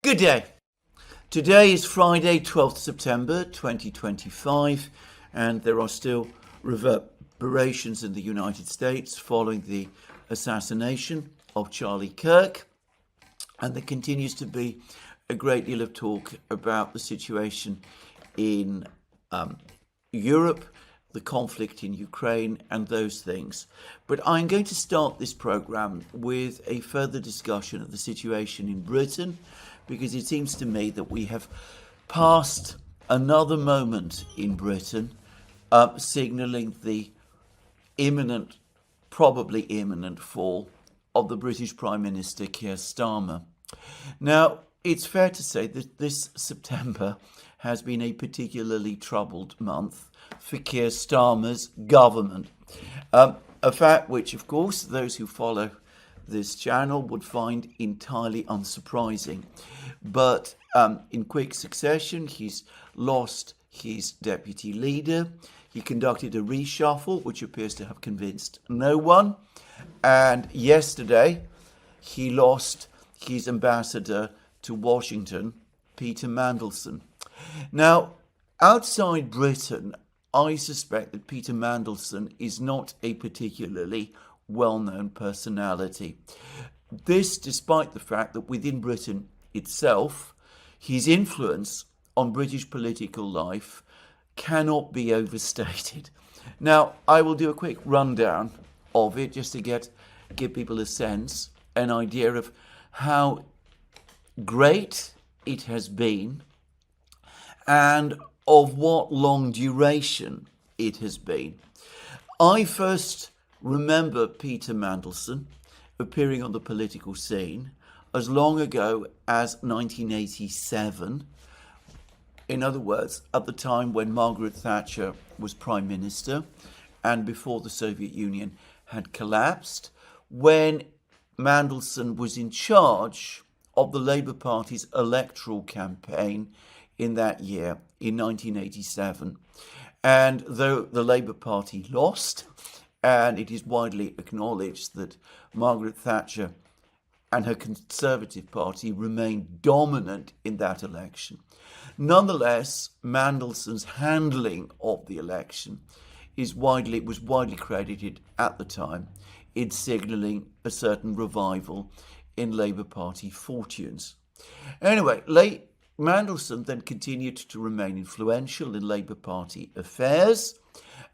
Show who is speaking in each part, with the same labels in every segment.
Speaker 1: Good day. Today is Friday, 12th September 2025, and there are still reverberations in the United States following the assassination of Charlie Kirk, and there continues to be a great deal of talk about the situation in Europe, the conflict in Ukraine, and those things. But I'm going to start this program with a further discussion of the situation in Britain, because it seems to me that we have passed another moment in Britain, signalling the probably imminent fall of the British Prime Minister Keir Starmer. Now, it's fair to say that this September has been a particularly troubled month for Keir Starmer's government. A fact which, of course, those who follow this channel would find entirely unsurprising. But in quick succession, he's lost his deputy leader. He conducted a reshuffle, which appears to have convinced no one. And yesterday, he lost his ambassador to Washington, Peter Mandelson. Now, outside Britain, I suspect that Peter Mandelson is not a particularly well-known personality. This despite the fact that within Britain itself, his influence on British political life cannot be overstated. Now, I will do a quick rundown of it just to give people a sense, an idea of how great it has been and of what long duration it has been. I first remember Peter Mandelson appearing on the political scene as long ago as 1987. In other words, at the time when Margaret Thatcher was Prime Minister and before the Soviet Union had collapsed, when Mandelson was in charge of the Labour Party's electoral campaign in that year, in 1987. And though the Labour Party lost, and it is widely acknowledged that Margaret Thatcher and her Conservative Party remained dominant in that election, nonetheless, Mandelson's handling of the election was widely credited at the time in signalling a certain revival in Labour Party fortunes. Anyway, Mandelson then continued to remain influential in Labour Party affairs,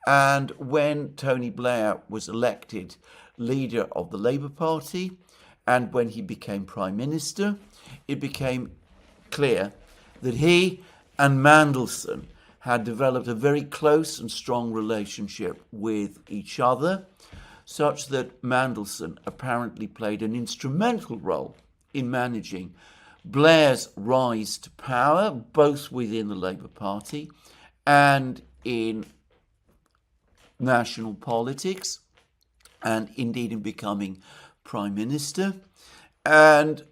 Speaker 1: and when Tony Blair was elected leader of the Labour Party and when he became Prime Minister, it became clear that he and Mandelson had developed a very close and strong relationship with each other, such that Mandelson apparently played an instrumental role in managing Blair's rise to power, both within the Labour Party and in national politics, and indeed in becoming Prime Minister. And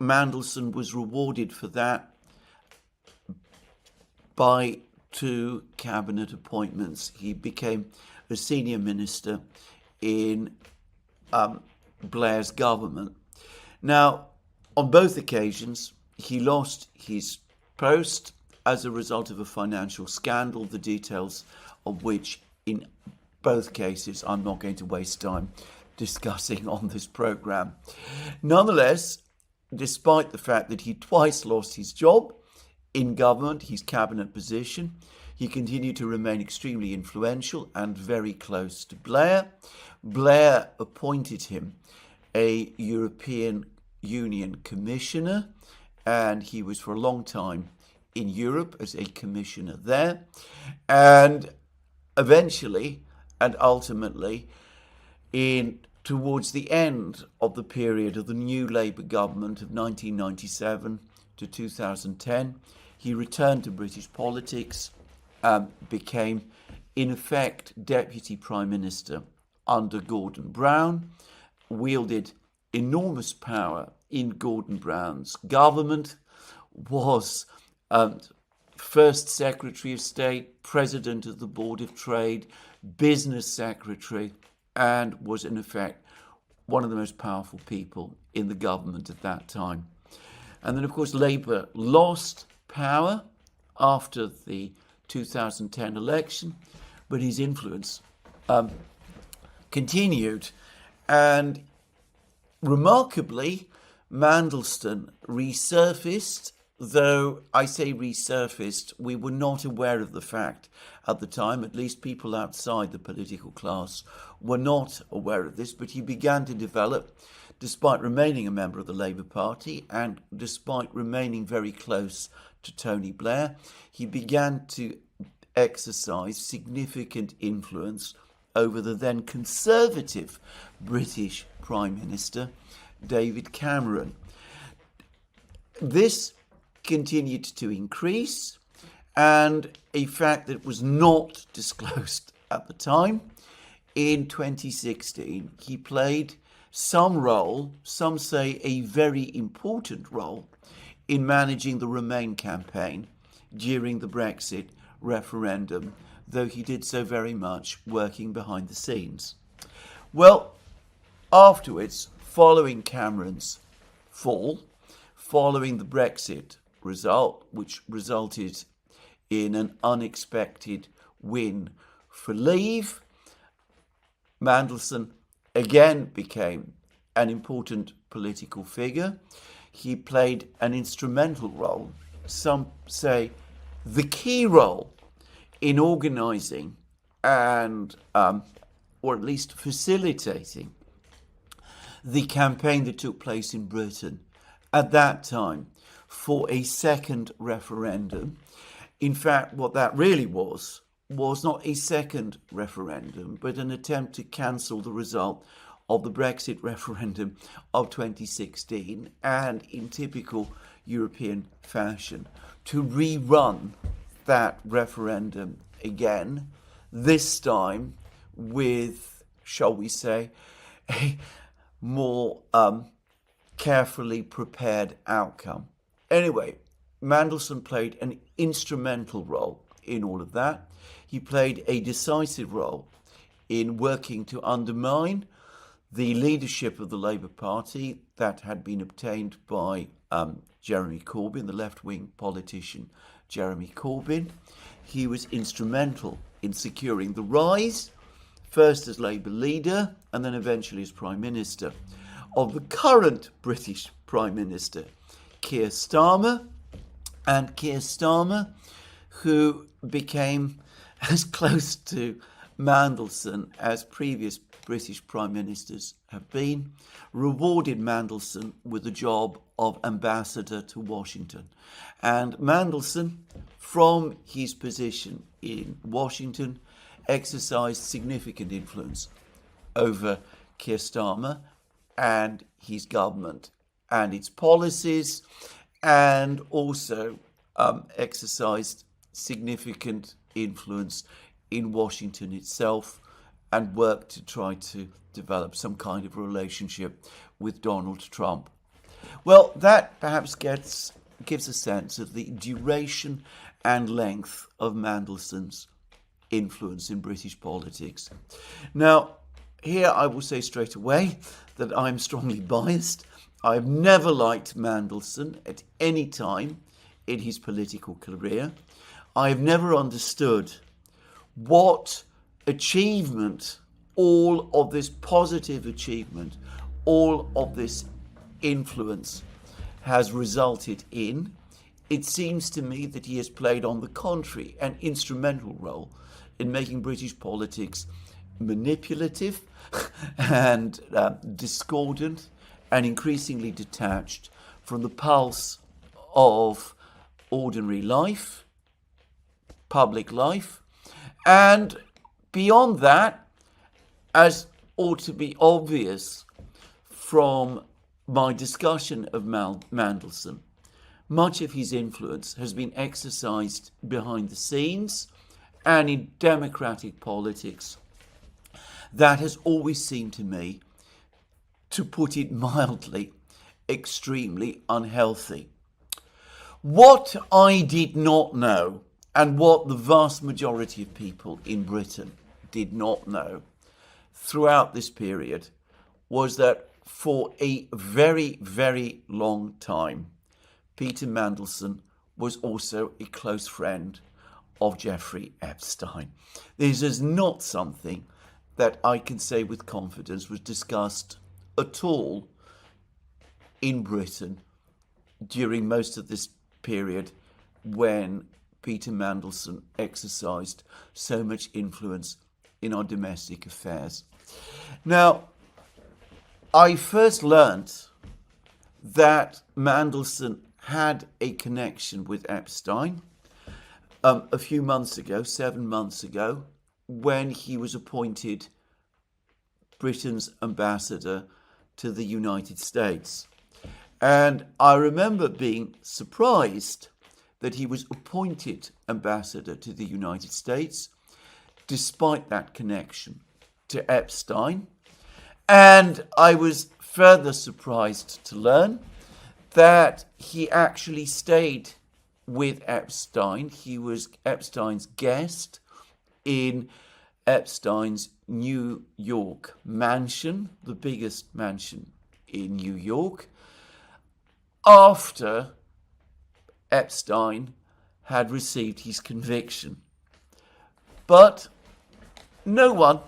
Speaker 1: Mandelson was rewarded for that by 2 cabinet appointments. He became a senior minister in Blair's government. Now, on both occasions, he lost his post as a result of a financial scandal, the details of which in both cases I'm not going to waste time discussing on this program. Nonetheless, despite the fact that he twice lost his job in government, his cabinet position, he continued to remain extremely influential and very close to Blair. Blair appointed him a European Union commissioner, and he was for a long time in Europe as a commissioner there. And eventually and ultimately, towards the end of the period of the new Labour government of 1997 to 2010, he returned to British politics, became in effect Deputy Prime Minister under Gordon Brown, wielded enormous power in Gordon Brown's government, was First Secretary of State, President of the Board of Trade, Business Secretary, and was in effect one of the most powerful people in the government at that time. And then, of course, Labour lost power after the 2010 election, but his influence continued. And remarkably, Mandelson resurfaced, though I say resurfaced, we were not aware of the fact at the time, at least people outside the political class were not aware of this, but he began to develop, despite remaining a member of the Labour Party and despite remaining very close to Tony Blair, he began to exercise significant influence over the then Conservative British Prime Minister, David Cameron. This continued to increase, and a fact that was not disclosed at the time, in 2016, he played some role, some say a very important role, in managing the Remain campaign during the Brexit referendum, though he did so very much working behind the scenes. Well, afterwards, following Cameron's fall, following the Brexit result, which resulted in an unexpected win for Leave, Mandelson again became an important political figure. He played an instrumental role, some say the key role, in organising and, or at least facilitating, the campaign that took place in Britain at that time for a second referendum. In fact, what that really was not a second referendum, but an attempt to cancel the result of the Brexit referendum of 2016, and in typical European fashion, to rerun that referendum again, this time with, shall we say, a more carefully prepared outcome. Anyway, Mandelson played an instrumental role in all of that. He played a decisive role in working to undermine the leadership of the Labour Party that had been obtained by Jeremy Corbyn, the left-wing politician Jeremy Corbyn. He was instrumental in securing the rise, first as Labour leader and then eventually as Prime Minister, of the current British Prime Minister, Keir Starmer. And Keir Starmer, who became as close to Mandelson as previous British Prime Ministers have been, rewarded Mandelson with the job of ambassador to Washington. And Mandelson, from his position in Washington, exercised significant influence over Keir Starmer and his government and its policies, and also exercised significant influence in Washington itself, and worked to try to develop some kind of relationship with Donald Trump. Well, that perhaps gives a sense of the duration and length of Mandelson's influence in British politics. Now, here I will say straight away that I'm strongly biased. I've never liked Mandelson at any time in his political career. I have never understood what achievement, all of this positive achievement, all of this influence has resulted in. It seems to me that he has played, on the contrary, an instrumental role in making British politics manipulative and discordant and increasingly detached from the pulse of ordinary life, public life, and beyond that, as ought to be obvious from my discussion of Mandelson, much of his influence has been exercised behind the scenes and in democratic politics. That has always seemed to me, to put it mildly, extremely unhealthy. What I did not know, and what the vast majority of people in Britain did not know throughout this period, was that for a very, very long time, Peter Mandelson was also a close friend of Jeffrey Epstein. This is not something that I can say with confidence was discussed at all in Britain during most of this period when Peter Mandelson exercised so much influence in our domestic affairs. Now, I first learnt that Mandelson had a connection with Epstein a few months ago, 7 months ago, when he was appointed Britain's ambassador to the United States. And I remember being surprised that he was appointed ambassador to the United States, despite that connection to Epstein. And I was further surprised to learn that he actually stayed with Epstein. He was Epstein's guest in Epstein's New York mansion, the biggest mansion in New York, after Epstein had received his conviction. But no one,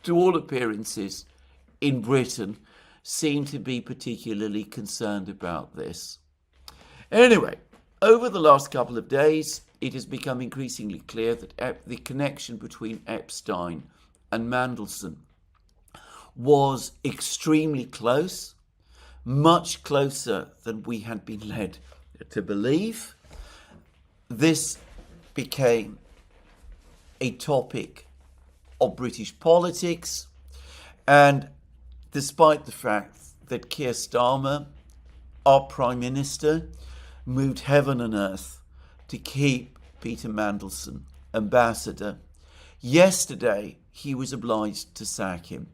Speaker 1: to all appearances, in Britain seemed to be particularly concerned about this. Anyway, over the last couple of days, it has become increasingly clear that the connection between Epstein and Mandelson was extremely close, much closer than we had been led to believe. This became a topic of British politics, and despite the fact that Keir Starmer, our Prime Minister, moved heaven and earth to keep Peter Mandelson ambassador, yesterday he was obliged to sack him.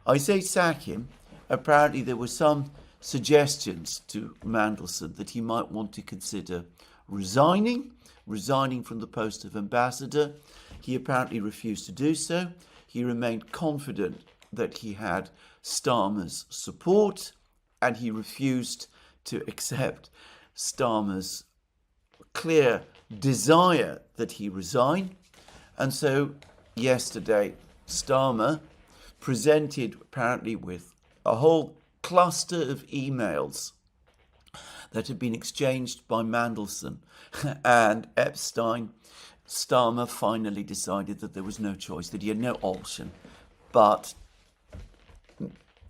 Speaker 1: I say sack him. Apparently there were some suggestions to Mandelson that he might want to consider resigning from the post of ambassador. He apparently refused to do so. He remained confident that he had Starmer's support, and he refused to accept Starmer's clear desire that he resign. And so yesterday, Starmer presented apparently with a whole cluster of emails that had been exchanged by Mandelson and Epstein. Starmer finally decided that there was no choice, that he had no option but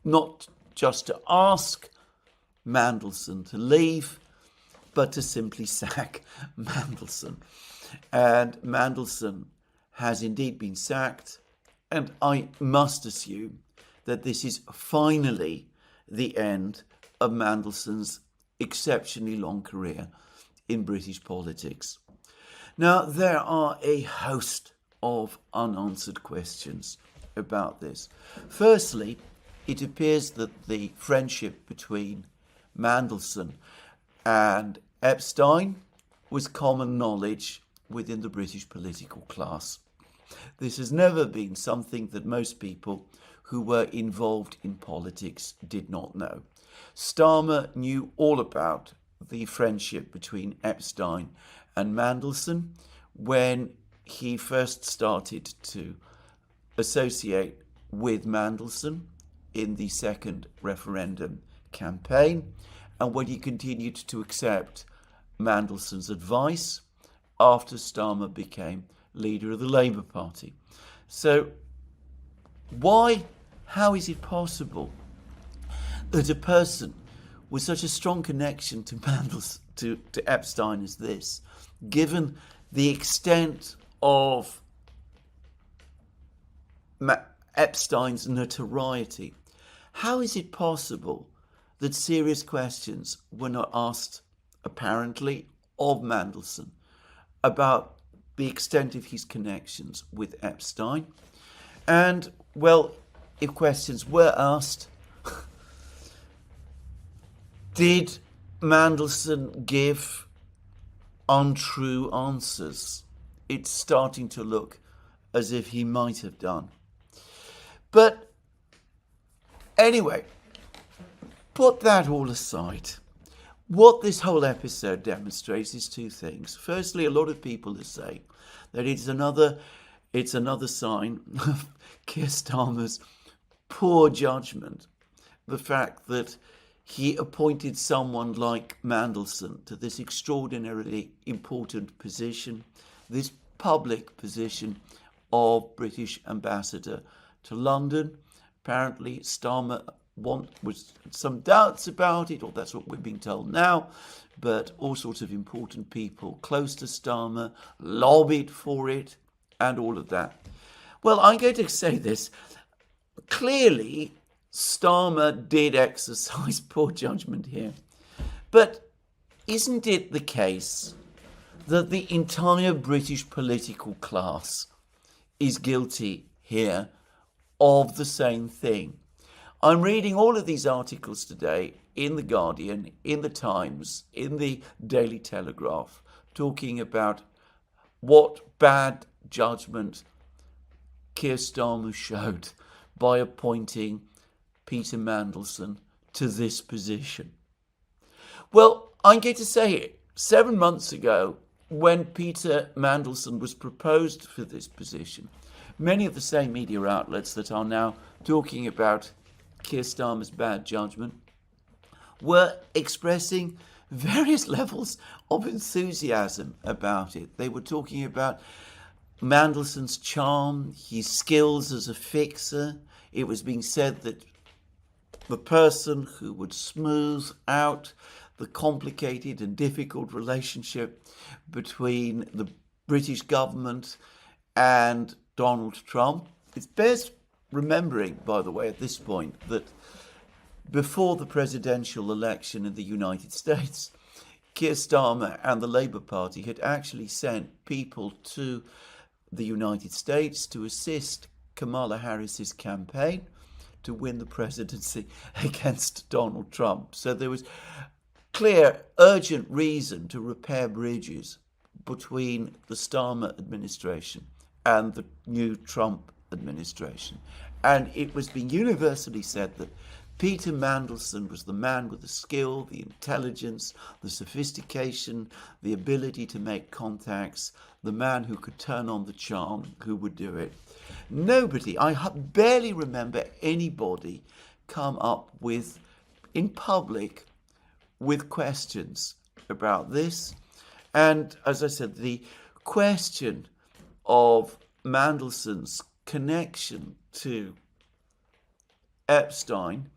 Speaker 1: not just to ask Mandelson to leave, but to simply sack Mandelson. And Mandelson has indeed been sacked, and I must assume that this is finally the end of Mandelson's exceptionally long career in British politics. Now, there are a host of unanswered questions about this. Firstly, it appears that the friendship between Mandelson and Epstein was common knowledge within the British political class. This has never been something that most people who were involved in politics did not know. Starmer knew all about the friendship between Epstein and Mandelson when he first started to associate with Mandelson in the second referendum campaign, and when he continued to accept Mandelson's advice after Starmer became leader of the Labour Party. So how is it possible that a person with such a strong connection to Mandelson, to Epstein as this, given the extent of Epstein's notoriety, how is it possible that serious questions were not asked, apparently, of Mandelson about the extent of his connections with Epstein? And, well, if questions were asked, did Mandelson give untrue answers? It's starting to look as if he might have done. But anyway, put that all aside. what this whole episode demonstrates is two things. Firstly, a lot of people are saying that it's another sign of Keir Starmer's poor judgment. The fact that he appointed someone like Mandelson to this extraordinarily important position, this public position of British ambassador to London. Apparently, Starmer was some doubts about it, or that's what we're being told now, but all sorts of important people close to Starmer lobbied for it and all of that. Well, I'm going to say this. Clearly, Starmer did exercise poor judgment here. But isn't it the case that the entire British political class is guilty here of the same thing? I'm reading all of these articles today in The Guardian, in The Times, in the Daily Telegraph, talking about what bad judgment Keir Starmer showed by appointing Peter Mandelson to this position. Well, I'm going to say it. 7 months ago, when Peter Mandelson was proposed for this position, many of the same media outlets that are now talking about Keir Starmer's bad judgment were expressing various levels of enthusiasm about it. They were talking about Mandelson's charm, his skills as a fixer. It was being said that the person who would smooth out the complicated and difficult relationship between the British government and Donald Trump. It's best remembering, by the way, at this point, that before the presidential election in the United States, Keir Starmer and the Labour Party had actually sent people to the United States to assist Kamala Harris's campaign to win the presidency against Donald Trump. So there was clear, urgent reason to repair bridges between the Starmer administration and the new Trump administration. And it was being universally said that Peter Mandelson was the man with the skill, the intelligence, the sophistication, the ability to make contacts, the man who could turn on the charm, who would do it. Nobody, I barely remember anybody come up with, in public, with questions about this. And as I said, the question of Mandelson's connection to Epstein,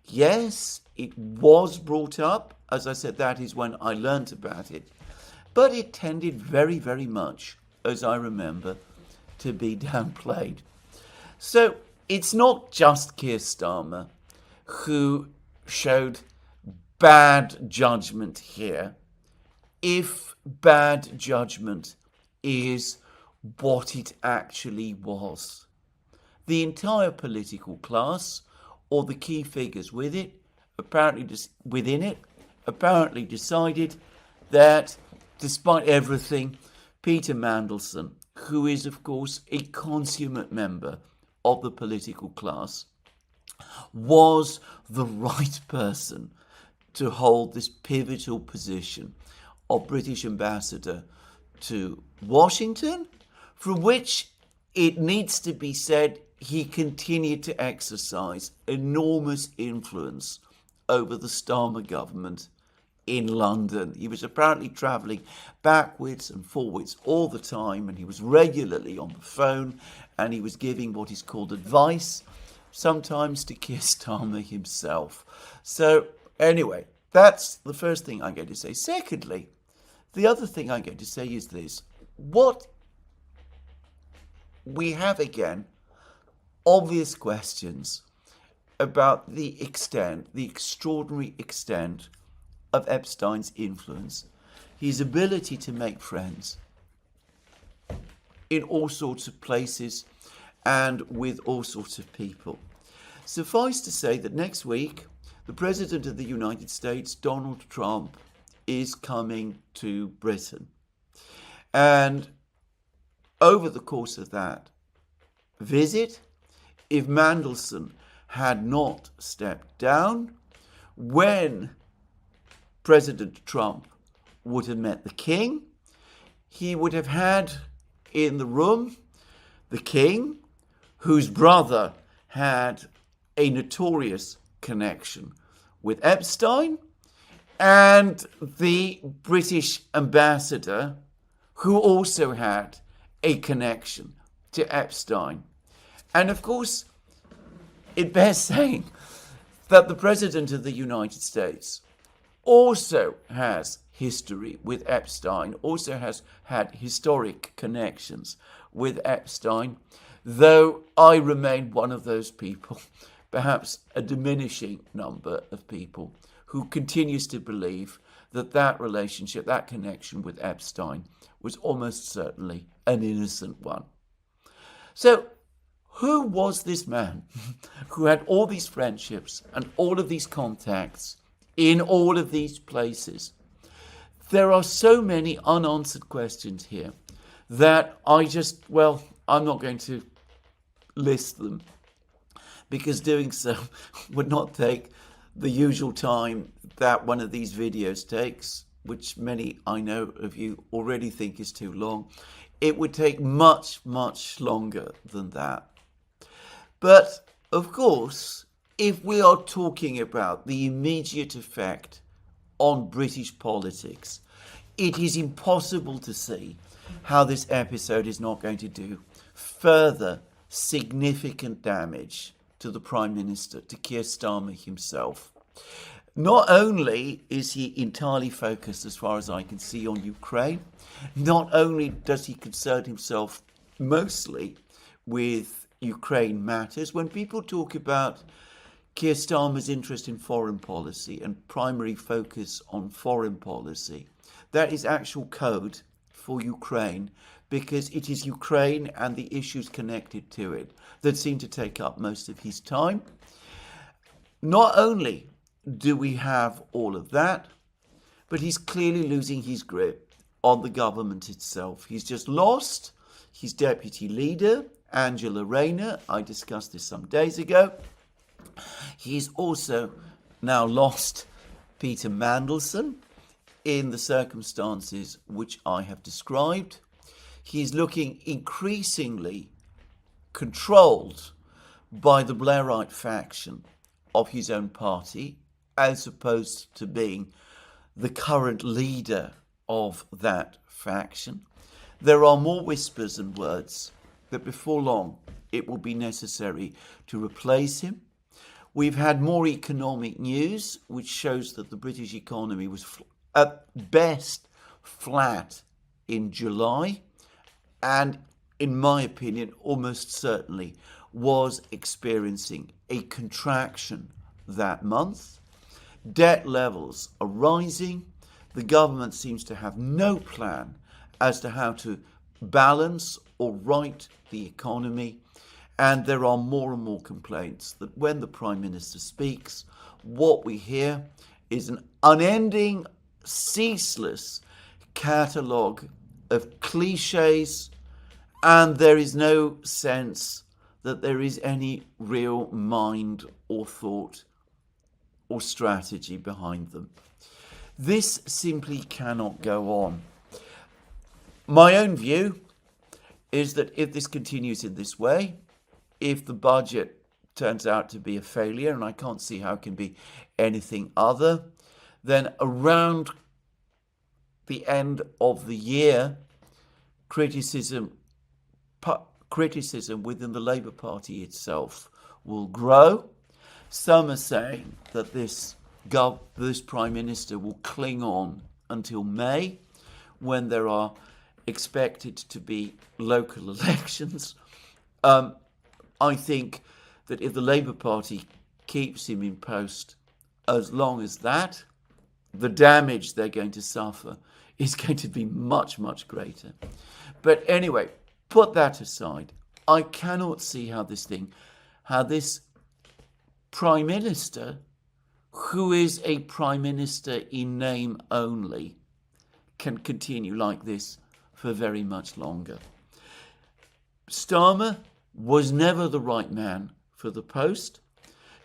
Speaker 1: yes, it was brought up. As I said, that is when I learnt about it. But it tended very, very much, as I remember, to be downplayed. So it's not just Keir Starmer who showed bad judgment here, if bad judgment is what it actually was. The entire political class, or the key figures within it, apparently decided that, despite everything, Peter Mandelson, who is, of course, a consummate member of the political class, was the right person to hold this pivotal position of British ambassador to Washington, from which it needs to be said he continued to exercise enormous influence over the Starmer government in London. He was apparently travelling backwards and forwards all the time, and he was regularly on the phone, and he was giving what is called advice, sometimes to Keir Starmer himself. So anyway, that's the first thing I'm going to say. Secondly, the other thing I'm going to say is this. What we have, again, obvious questions about the extent, the extraordinary extent of Epstein's influence, his ability to make friends in all sorts of places and with all sorts of people. Suffice to say that next week, the President of the United States, Donald Trump, is coming to Britain. And over the course of that visit, if Mandelson had not stepped down, when President Trump would have met the king. He would have had in the room the king, whose brother had a notorious connection with Epstein, and the British ambassador, who also had a connection to Epstein. And of course, it bears saying that the President of the United States also has history with Epstein, also has had historic connections with Epstein, though I remain one of those people, perhaps a diminishing number of people, who continues to believe that that relationship, that connection with Epstein was almost certainly an innocent one. So, who was this man who had all these friendships and all of these contacts in all of these places? There are so many unanswered questions here that I'm not going to list them, because doing so would not take the usual time that one of these videos takes, which many I know of you already think is too long. It would take much, much longer than that. But, of course, if we are talking about the immediate effect on British politics, it is impossible to see how this episode is not going to do further significant damage to the Prime Minister, to Keir Starmer himself. Not only is he entirely focused, as far as I can see, on Ukraine, not only does he concern himself mostly with Ukraine matters. When people talk about Keir Starmer's interest in foreign policy and primary focus on foreign policy, that is actual code for Ukraine, because it is Ukraine and the issues connected to it that seem to take up most of his time. Not only do we have all of that, but he's clearly losing his grip on the government itself. He's just lost his deputy leader, Angela Rayner. I discussed this some days ago. He's also now lost Peter Mandelson in the circumstances which I have described. He's looking increasingly controlled by the Blairite faction of his own party, as opposed to being the current leader of that faction. There are more whispers and words that before long it will be necessary to replace him. We've had more economic news, which shows that the British economy was at best flat in July, and in my opinion, almost certainly was experiencing a contraction that month. Debt levels are rising. The government seems to have no plan as to how to balance or right the economy. And there are more and more complaints that when the Prime Minister speaks, what we hear is an unending, ceaseless catalogue of cliches, and there is no sense that there is any real mind or thought or strategy behind them. This simply cannot go on. My own view is that if this continues in this way, if the budget turns out to be a failure, and I can't see how it can be anything other, then around the end of the year, criticism within the Labour Party itself will grow. Some are saying that this Prime Minister will cling on until May, when there are expected to be local elections. I think that if the Labour Party keeps him in post as long as that, the damage they're going to suffer is going to be much, much greater. But anyway, put that aside. I cannot see how this Prime Minister, who is a Prime Minister in name only, can continue like this for very much longer. Starmer was never the right man for the post.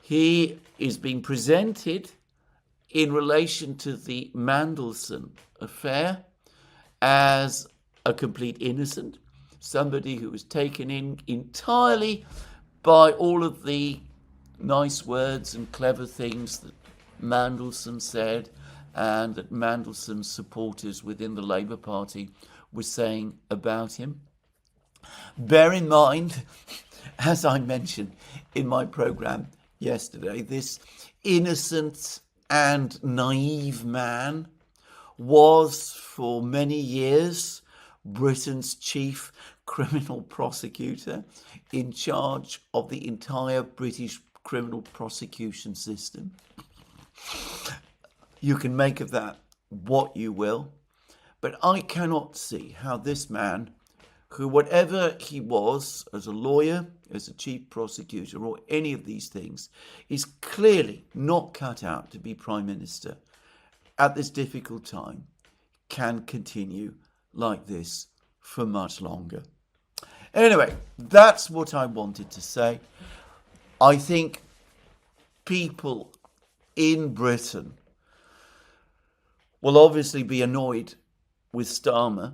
Speaker 1: He is being presented in relation to the Mandelson affair as a complete innocent, somebody who was taken in entirely by all of the nice words and clever things that Mandelson said and that Mandelson's supporters within the Labour Party were saying about him. Bear in mind, as I mentioned in my programme yesterday, this innocent and naive man was for many years Britain's chief criminal prosecutor in charge of the entire British criminal prosecution system. You can make of that what you will, but I cannot see how this man, who whatever he was as a lawyer, as a chief prosecutor, or any of these things, is clearly not cut out to be Prime Minister at this difficult time, can continue like this for much longer. Anyway, that's what I wanted to say. I think people in Britain will obviously be annoyed with Starmer,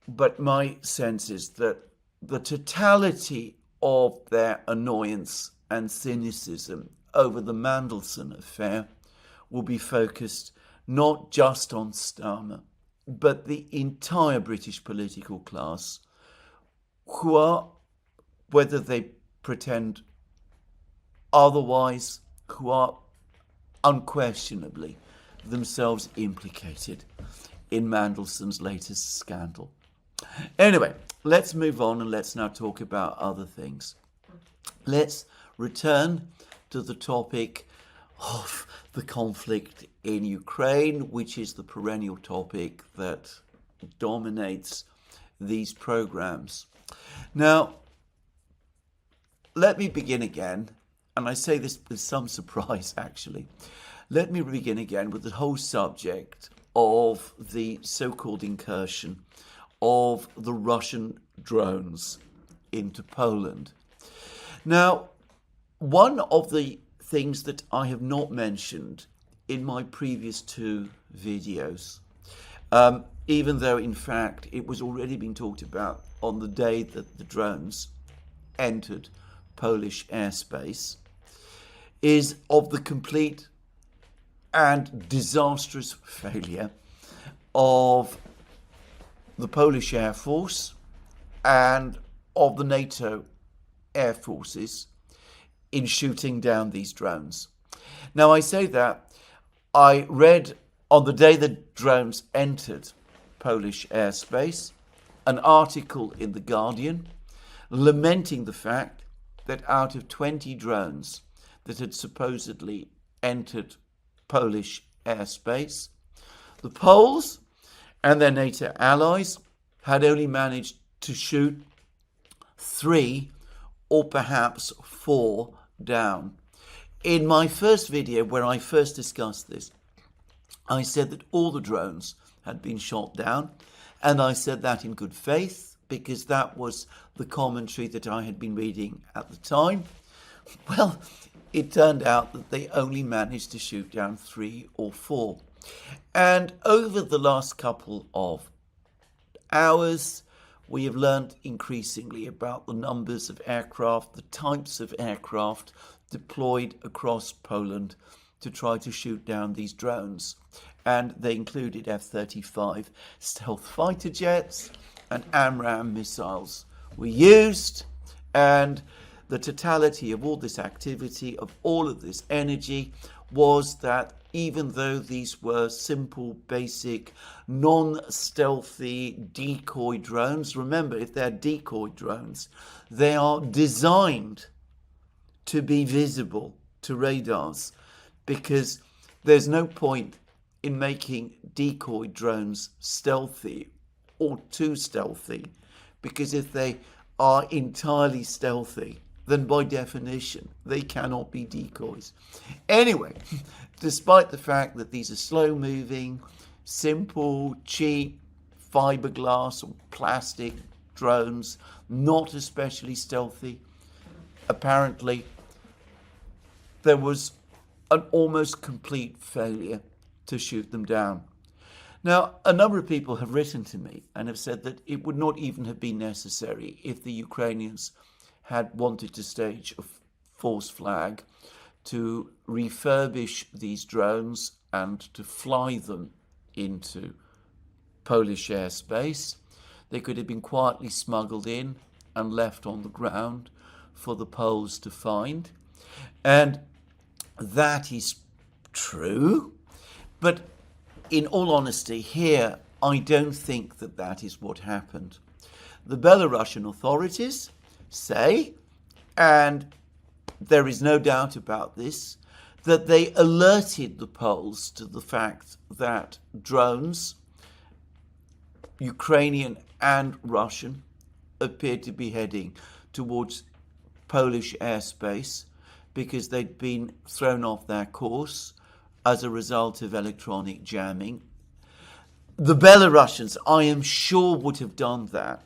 Speaker 1: but my sense is that the totality of their annoyance and cynicism over the Mandelson affair will be focused not just on Starmer, but the entire British political class, who are, whether they pretend otherwise, who are unquestionably themselves implicated in Mandelson's latest scandal. Anyway, let's move on and let's now talk about other things. Let's return to the topic of the conflict in Ukraine, which is the perennial topic that dominates these programs. Now, let me begin again, and I say this with some surprise actually. Let me begin again with the whole subject of the so-called incursion of the Russian drones into Poland. Now, one of the things that I have not mentioned in my previous two videos, even though in fact it was already being talked about on the day that the drones entered Polish airspace, is of the complete and disastrous failure of the Polish Air Force and of the NATO air forces in shooting down these drones. Now, I say that I read on the day the drones entered Polish airspace an article in The Guardian lamenting the fact that out of 20 drones that had supposedly entered Polish airspace, the Poles and their NATO allies had only managed to shoot 3 or perhaps 4 down. In my first video, where I first discussed this, I said that all the drones had been shot down, and I said that in good faith because that was the commentary that I had been reading at the time. Well, it turned out that they only managed to shoot down 3 or 4. And over the last couple of hours, we have learned increasingly about the numbers of aircraft, the types of aircraft deployed across Poland to try to shoot down these drones. And they included F-35 stealth fighter jets and AMRAAM missiles were used. And the totality of all this activity, of all of this energy, was that even though these were simple, basic, non-stealthy decoy drones, remember, if they're decoy drones, they are designed to be visible to radars, because there's no point in making decoy drones stealthy or too stealthy, because if they are entirely stealthy, then by definition, they cannot be decoys. Anyway, despite the fact that these are slow-moving, simple, cheap, fiberglass or plastic drones, not especially stealthy, apparently there was an almost complete failure to shoot them down. Now, a number of people have written to me and have said that it would not even have been necessary if the Ukrainians had wanted to stage a false flag to refurbish these drones and to fly them into Polish airspace. They could have been quietly smuggled in and left on the ground for the Poles to find. And that is true. But in all honesty, here, I don't think that that is what happened. The Belarusian authorities say, and there is no doubt about this, that they alerted the Poles to the fact that drones, Ukrainian and Russian, appeared to be heading towards Polish airspace because they'd been thrown off their course as a result of electronic jamming. The Belarusians, I am sure, would have done that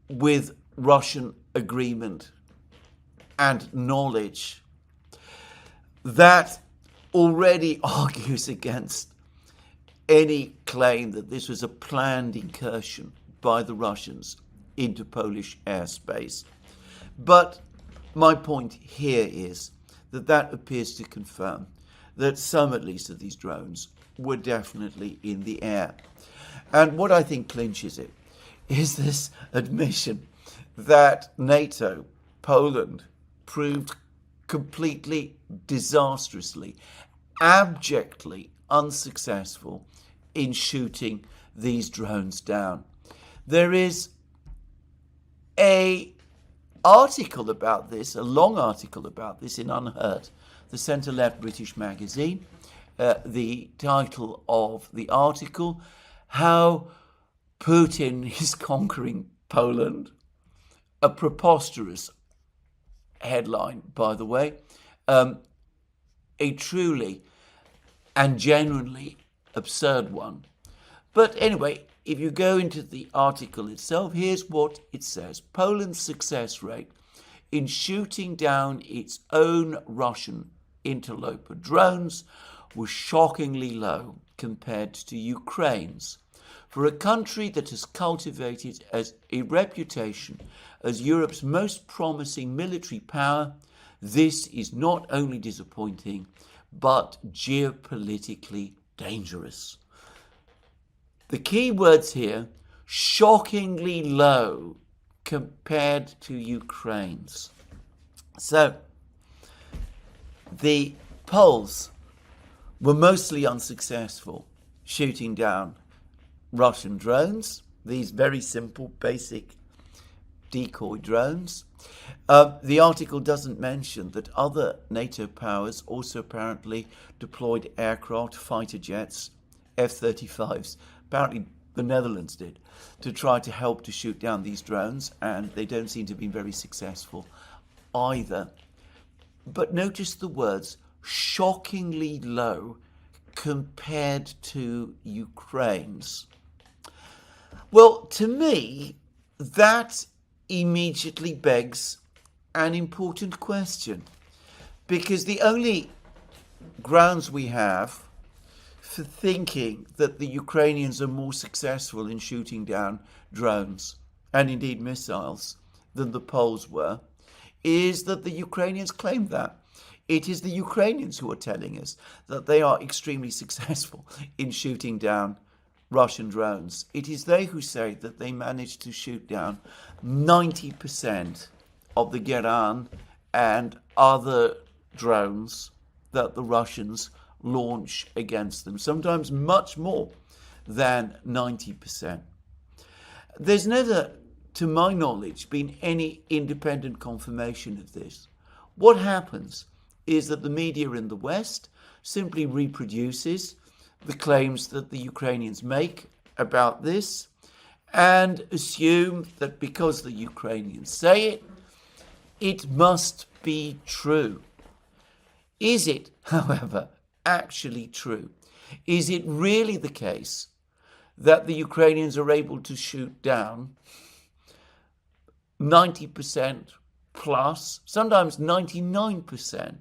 Speaker 1: with Russian agreement and knowledge. That already argues against any claim that this was a planned incursion by the Russians into Polish airspace. But my point here is that that appears to confirm that some, at least, of these drones were definitely in the air. And what I think clinches it is this admission that NATO, Poland, proved completely disastrously, abjectly unsuccessful in shooting these drones down. There is a article about this, a long article about this in Unheard, the centre-left British magazine. The title of the article, How Putin is Conquering Poland. A preposterous headline, by the way. A truly and genuinely absurd one. But anyway, if you go into the article itself, here's what it says. Poland's success rate in shooting down its own Russian interloper drones was shockingly low compared to Ukraine's. For a country that has cultivated as a reputation as Europe's most promising military power, this is not only disappointing, but geopolitically dangerous. The key words here, shockingly low compared to Ukraine's. So, the Poles were mostly unsuccessful shooting down Russian drones, these very simple, basic decoy drones. The article doesn't mention that other NATO powers also apparently deployed aircraft, fighter jets, F-35s, apparently the Netherlands did, to try to help to shoot down these drones, and they don't seem to have been very successful either. But notice the words, shockingly low compared to Ukraine's. Well, to me, that immediately begs an important question, because the only grounds we have for thinking that the Ukrainians are more successful in shooting down drones and indeed missiles than the Poles were is that the Ukrainians claim that. It is the Ukrainians who are telling us that they are extremely successful in shooting down Russian drones. It is they who say that they managed to shoot down 90% of the geran and other drones that the Russians launch against them, sometimes much more than 90%. There's never, to my knowledge, been any independent confirmation of this. What happens is that the media in the West simply reproduces the claims that the Ukrainians make about this and assume that because the Ukrainians say it, it must be true. Is it, however, actually true? Is it really the case that the Ukrainians are able to shoot down 90% plus, sometimes 99%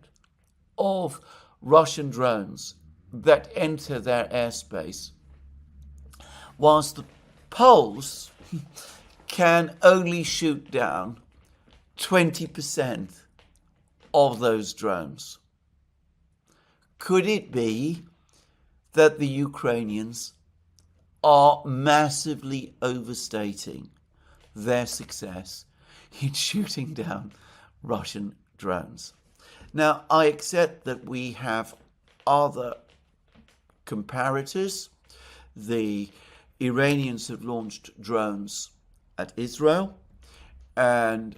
Speaker 1: of Russian drones that enter their airspace, whilst the Poles can only shoot down 20% of those drones. Could it be that the Ukrainians are massively overstating their success in shooting down Russian drones? Now, I accept that we have other comparators. The Iranians have launched drones at Israel, and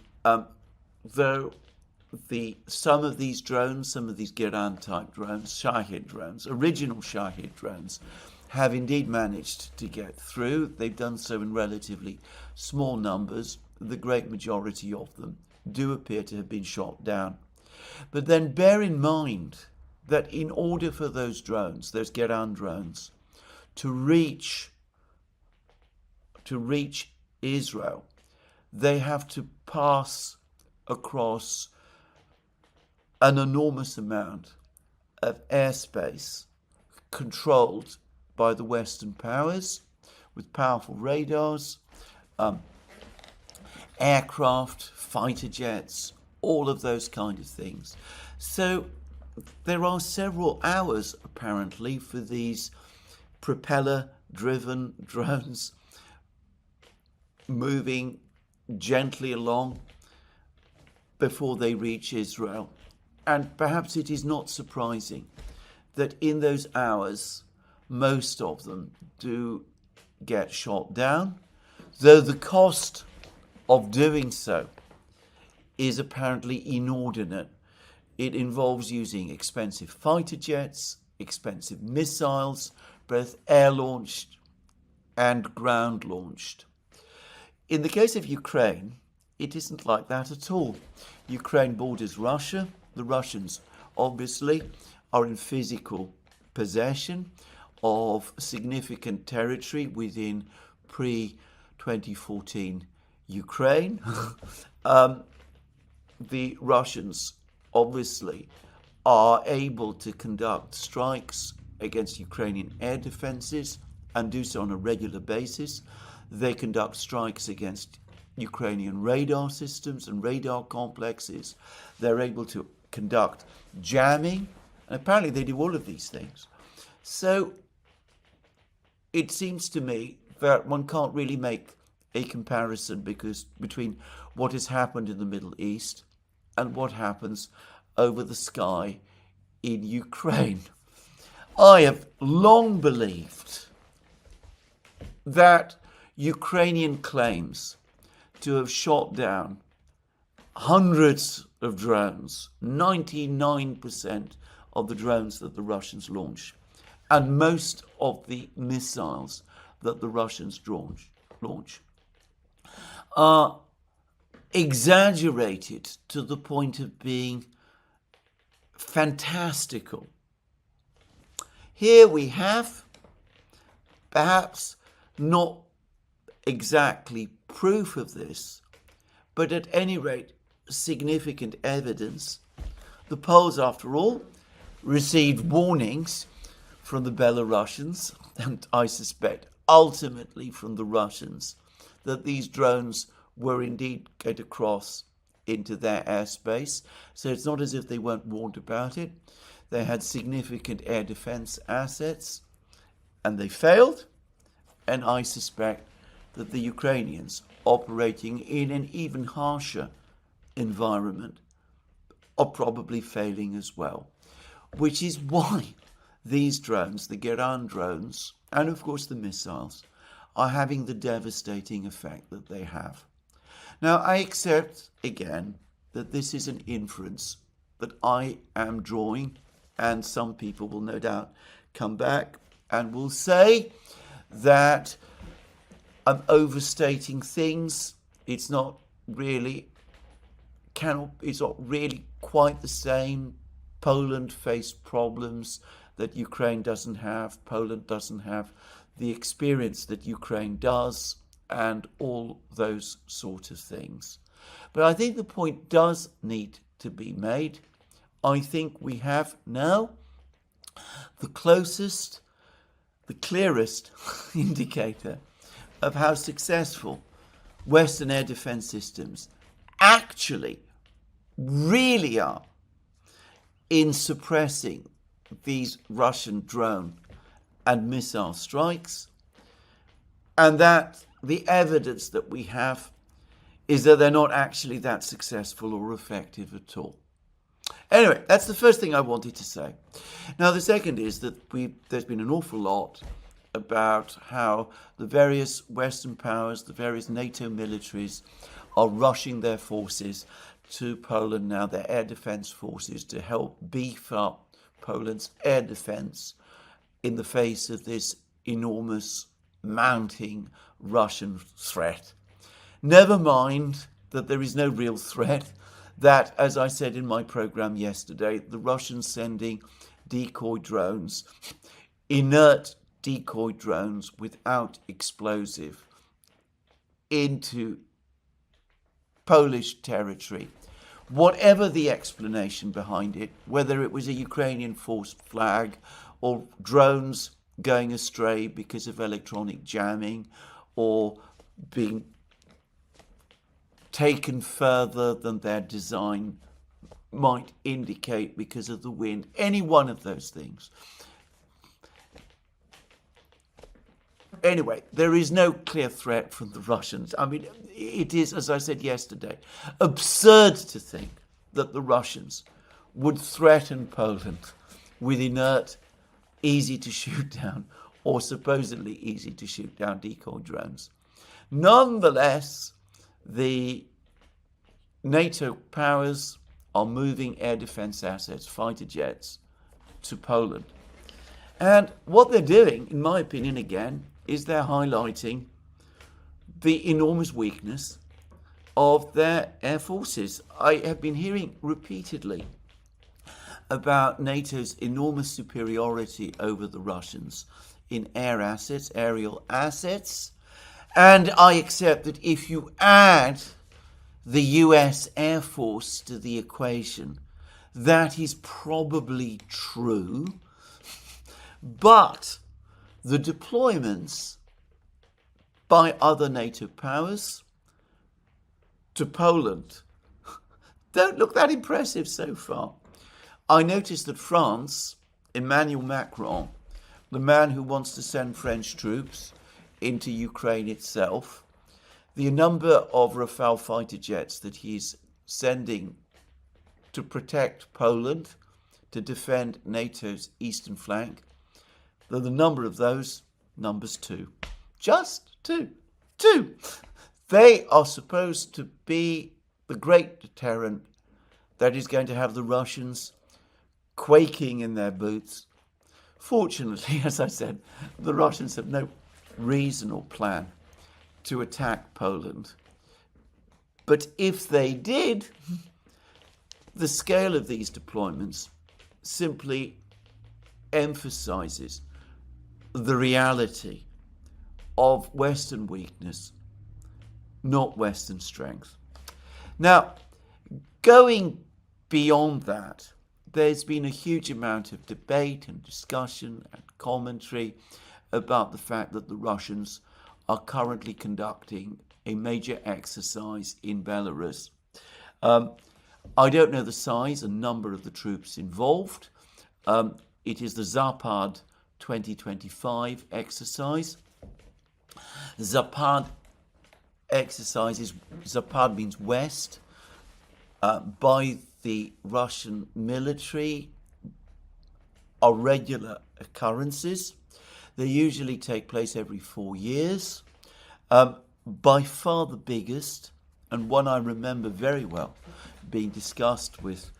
Speaker 1: though some of these drones, some of these geran type drones, Shahid drones, original Shahid drones, have indeed managed to get through. They've done so in relatively small numbers. The great majority of them do appear to have been shot down. But then bear in mind that in order for those drones, those geran drones, to reach Israel, they have to pass across an enormous amount of airspace controlled by the Western powers with powerful radars, aircraft, fighter jets, all of those kind of things. So there are several hours apparently for these propeller-driven drones moving gently along before they reach Israel. And perhaps it is not surprising that in those hours, most of them do get shot down, though the cost of doing so is apparently inordinate. It involves using expensive fighter jets, expensive missiles, both air-launched and ground-launched. In the case of Ukraine, it isn't like that at all. Ukraine borders Russia. The Russians, obviously, are in physical possession of significant territory within pre-2014 Ukraine. The Russians, obviously, are able to conduct strikes against Ukrainian air defenses and do so on a regular basis. They conduct strikes against Ukrainian radar systems and radar complexes. They're able to conduct jamming, and apparently they do all of these things. So it seems to me that one can't really make a comparison between what has happened in the Middle East and what happens over the sky in Ukraine. I have long believed that Ukrainian claims to have shot down hundreds of drones, 99% of the drones that the Russians launch, and most of the missiles that the Russians launch, are exaggerated to the point of being fantastical. Here we have, perhaps not exactly proof of this, but at any rate, significant evidence. The Poles, after all, received warnings from the Belarusians, and I suspect ultimately from the Russians, that these drones were indeed going to cross into their airspace. So it's not as if they weren't warned about it. They had significant air defense assets, and they failed. And I suspect that the Ukrainians, operating in an even harsher environment, are probably failing as well. Which is why these drones, the geran drones, and of course the missiles, are having the devastating effect that they have. Now, I accept, again, that this is an inference that I am drawing, and some people will no doubt come back and will say that I'm overstating things. It's not really quite the same. Poland faced problems that Ukraine doesn't have. Poland doesn't have the experience that Ukraine does, and all those sort of things. But I think the point does need to be made. I think we have now the closest, the clearest indicator of how successful Western air defense systems actually really are in suppressing these Russian drone and missile strikes, and that the evidence that we have is that they're not actually that successful or effective at all. Anyway, that's the first thing I wanted to say. Now, the second is that there's been an awful lot about how the various Western powers, the various NATO militaries, are rushing their forces to Poland now, their air defense forces, to help beef up Poland's air defense in the face of this enormous mounting Russian threat. Never mind that there is no real threat, that, as I said in my program yesterday, the Russians sending decoy drones, inert decoy drones without explosive, into Polish territory. Whatever the explanation behind it, whether it was a Ukrainian forced flag or drones going astray because of electronic jamming or being taken further than their design might indicate because of the wind, any one of those things. Anyway, there is no clear threat from the Russians. I mean, it is, as I said yesterday, absurd to think that the Russians would threaten Poland with inert, easy to shoot down, or supposedly easy to shoot down decoy drones. Nonetheless, the NATO powers are moving air defense assets, fighter jets, to Poland. And what they're doing, in my opinion, again, is they're highlighting the enormous weakness of their air forces. I have been hearing repeatedly about NATO's enormous superiority over the Russians in air assets, aerial assets. And I accept that if you add the US Air Force to the equation, that is probably true. But the deployments by other NATO powers to Poland don't look that impressive so far. I noticed that France, Emmanuel Macron, the man who wants to send French troops into Ukraine itself, the number of Rafale fighter jets that he's sending to protect Poland, to defend NATO's eastern flank, the number of those, numbers 2. Just 2. 2. They are supposed to be the great deterrent that is going to have the Russians quaking in their boots. Fortunately, as I said, the Russians have no reason or plan to attack Poland. But if they did, the scale of these deployments simply emphasizes the reality of Western weakness, not Western strength. Now, going beyond that, there's been a huge amount of debate and discussion and commentary about the fact that the Russians are currently conducting a major exercise in Belarus. I don't know the size and number of the troops involved. It is the Zapad 2025 exercise. Zapad exercises, Zapad means west, by the Russian military are regular occurrences. They usually take place every 4 years. By far the biggest, and one I remember very well being discussed with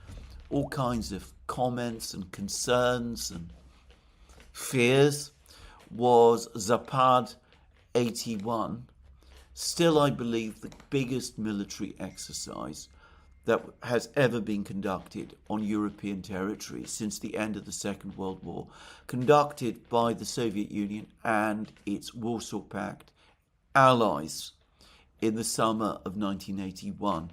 Speaker 1: all kinds of comments and concerns and fears, was Zapad 81. Still, I believe, the biggest military exercise that has ever been conducted on European territory since the end of the Second World War, conducted by the Soviet Union and its Warsaw Pact allies in the summer of 1981.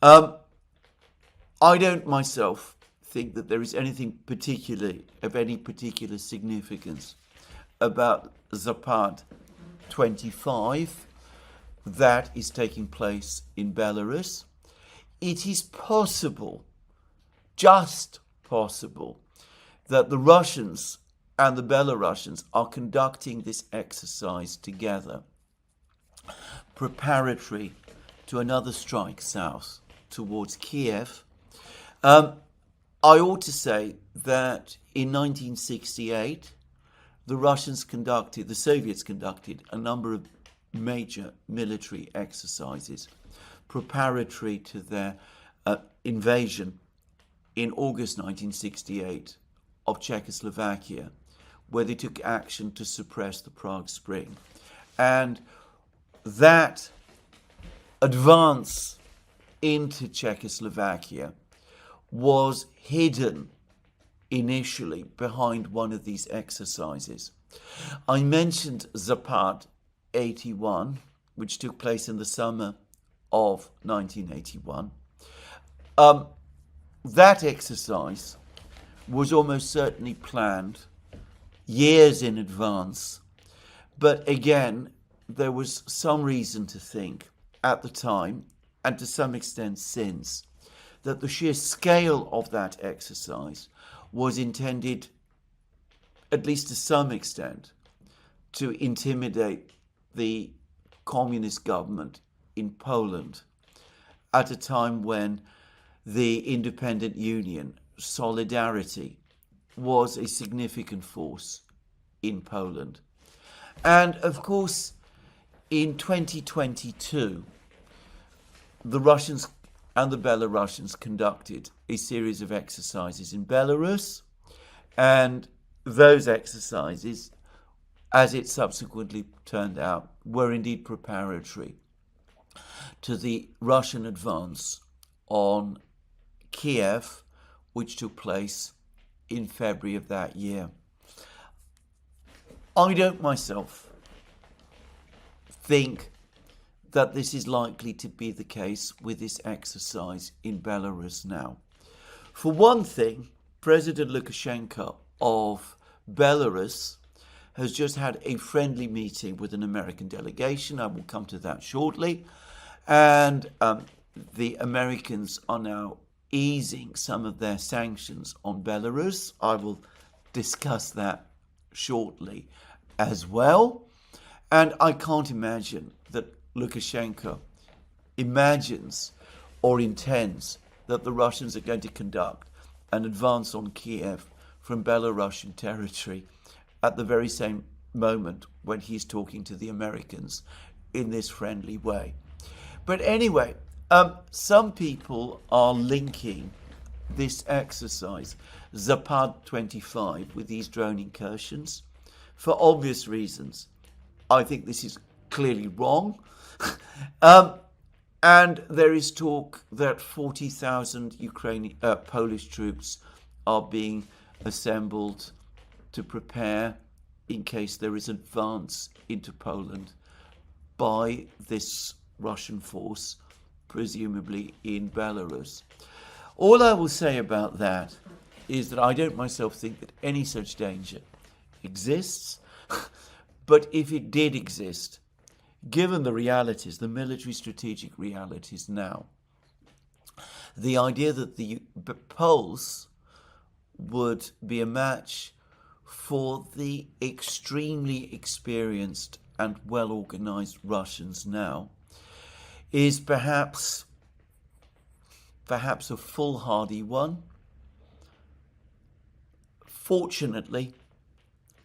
Speaker 1: I don't myself think that there is anything of any particular significance about Zapad 25 that is taking place in Belarus. It is possible, just possible, that the Russians and the Belarusians are conducting this exercise together, preparatory to another strike south towards Kiev. I ought to say that in 1968, the Soviets conducted a number of major military exercises preparatory to their invasion in August 1968 of Czechoslovakia, where they took action to suppress the Prague Spring. And that advance into Czechoslovakia was hidden initially behind one of these exercises. I mentioned Zapad 81, which took place in the summer of 1981. That exercise was almost certainly planned years in advance, but again, there was some reason to think at the time, and to some extent since, that the sheer scale of that exercise was intended, at least to some extent, to intimidate the communist government in Poland at a time when the independent union, Solidarity, was a significant force in Poland. And of course, in 2022, the Russians and the Belarusians conducted a series of exercises in Belarus, and those exercises, as it subsequently turned out, were indeed preparatory to the Russian advance on Kiev, which took place in February of that year. I don't myself think that this is likely to be the case with this exercise in Belarus now. For one thing, President Lukashenko of Belarus has just had a friendly meeting with an American delegation. I will come to that shortly. And the Americans are now easing some of their sanctions on Belarus. I will discuss that shortly as well. And I can't imagine that Lukashenko imagines or intends that the Russians are going to conduct an advance on Kiev from Belarusian territory at the very same moment when he's talking to the Americans in this friendly way. But anyway, some people are linking this exercise, Zapad 25, with these drone incursions for obvious reasons. I think this is clearly wrong. And there is talk that 40,000 Polish troops are being assembled to prepare in case there is advance into Poland by this Russian force, presumably in Belarus. All I will say about that is that I don't myself think that any such danger exists, but if it did exist, given the realities, the military strategic realities now, the idea that the Poles would be a match for the extremely experienced and well-organized Russians now is perhaps a foolhardy one. Fortunately,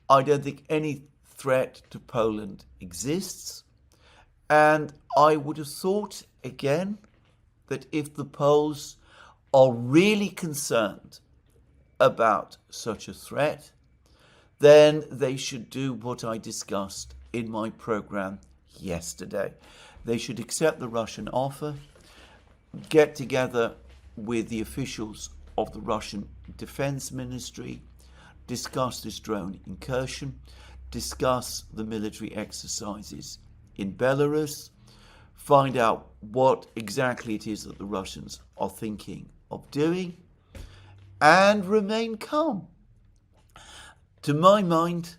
Speaker 1: I don't think any threat to Poland exists. And I would have thought, again, that if the Poles are really concerned about such a threat, then they should do what I discussed in my program yesterday. They should accept the Russian offer, get together with the officials of the Russian Defense Ministry, discuss this drone incursion, discuss the military exercises in Belarus, find out what exactly it is that the Russians are thinking of doing, and remain calm. To my mind,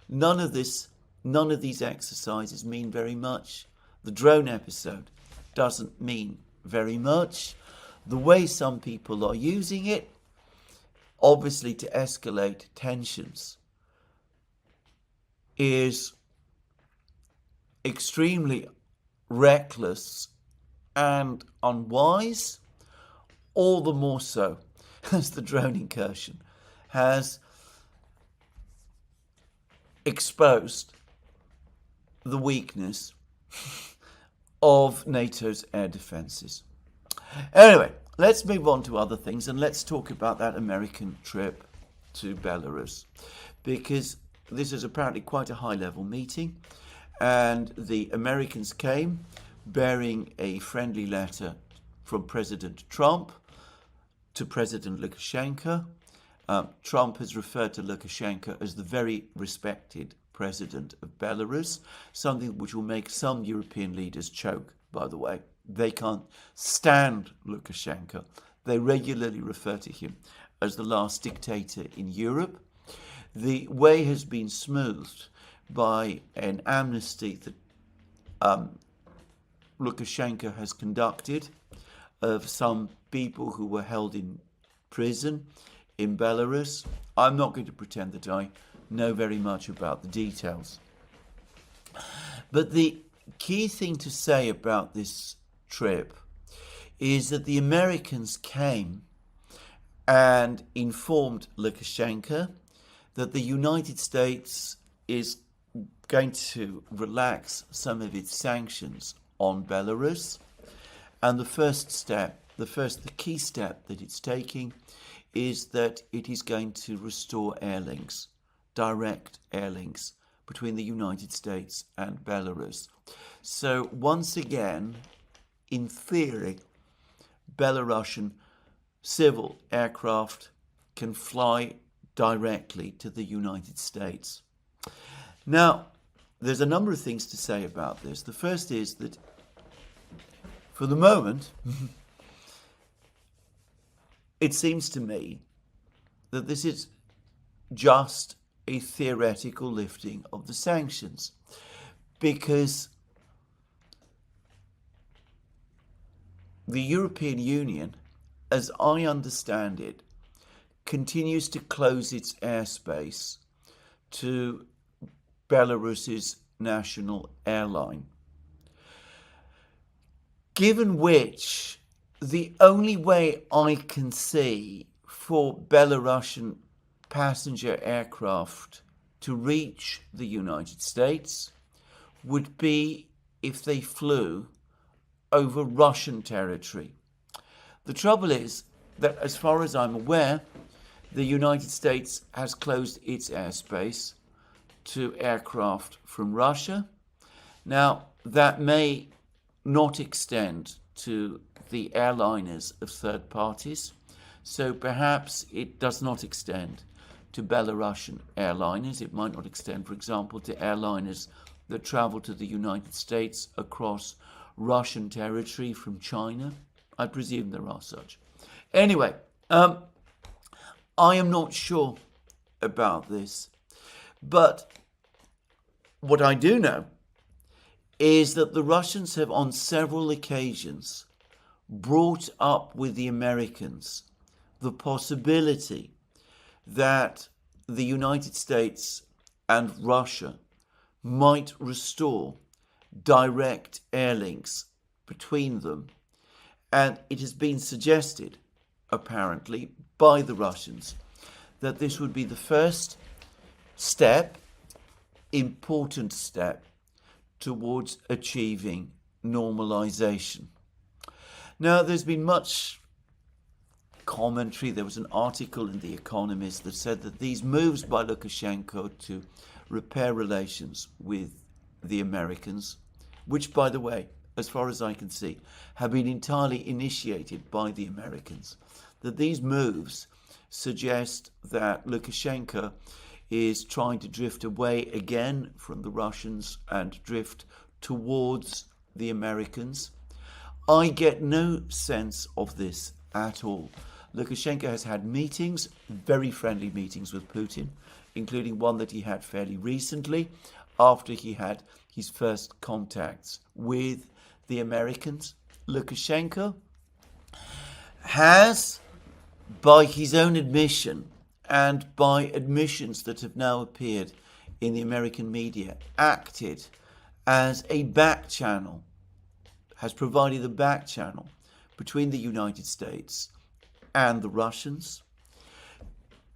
Speaker 1: none of these exercises mean very much. The drone episode doesn't mean very much. The way some people are using it, obviously to escalate tensions, is extremely reckless and unwise, all the more so as the drone incursion has exposed the weakness of NATO's air defences. Anyway, let's move on to other things, and let's talk about that American trip to Belarus, because this is apparently quite a high-level meeting, and the Americans came bearing a friendly letter from President Trump to President Lukashenko. Trump has referred to Lukashenko as the very respected president of Belarus, something which will make some European leaders choke, by the way. They can't stand Lukashenko. They regularly refer to him as the last dictator in Europe. The way has been smoothed by an amnesty that Lukashenko has conducted of some people who were held in prison in Belarus. I'm not going to pretend that I know very much about the details. But the key thing to say about this trip is that the Americans came and informed Lukashenko that the United States is going to relax some of its sanctions on Belarus. And the key step that it's taking is that it is going to restore air links, direct air links between the United States and Belarus. So once again, in theory, Belarusian civil aircraft can fly directly to the United States. Now, there's a number of things to say about this. The first is that, for the moment, it seems to me that this is just a theoretical lifting of the sanctions, because the European Union, as I understand it, continues to close its airspace to Belarus's national airline, given which the only way I can see for Belarusian passenger aircraft to reach the United States would be if they flew over Russian territory. The trouble is that, as far as I'm aware, the United States has closed its airspace to aircraft from Russia. Now, that may not extend to the airliners of third parties, so perhaps it does not extend to Belarusian airliners. It might not extend, for example, to airliners that travel to the United States across Russian territory from China. I presume there are such. Anyway, I am not sure about this, but what I do know is that the Russians have on several occasions brought up with the Americans the possibility that the United States and Russia might restore direct air links between them. And it has been suggested, apparently, by the Russians that this would be the first step, important step, towards achieving normalization. Now, there's been much commentary. There was an article in The Economist that said that these moves by Lukashenko to repair relations with the Americans, which, by the way, as far as I can see, have been entirely initiated by the Americans, that these moves suggest that Lukashenko is trying to drift away again from the Russians and drift towards the Americans. I get no sense of this at all. Lukashenko has had meetings, very friendly meetings with Putin, including one that he had fairly recently after he had his first contacts with the Americans. Lukashenko has, by his own admission and by admissions that have now appeared in the American media, acted as a back channel, has provided a back channel between the United States and the Russians.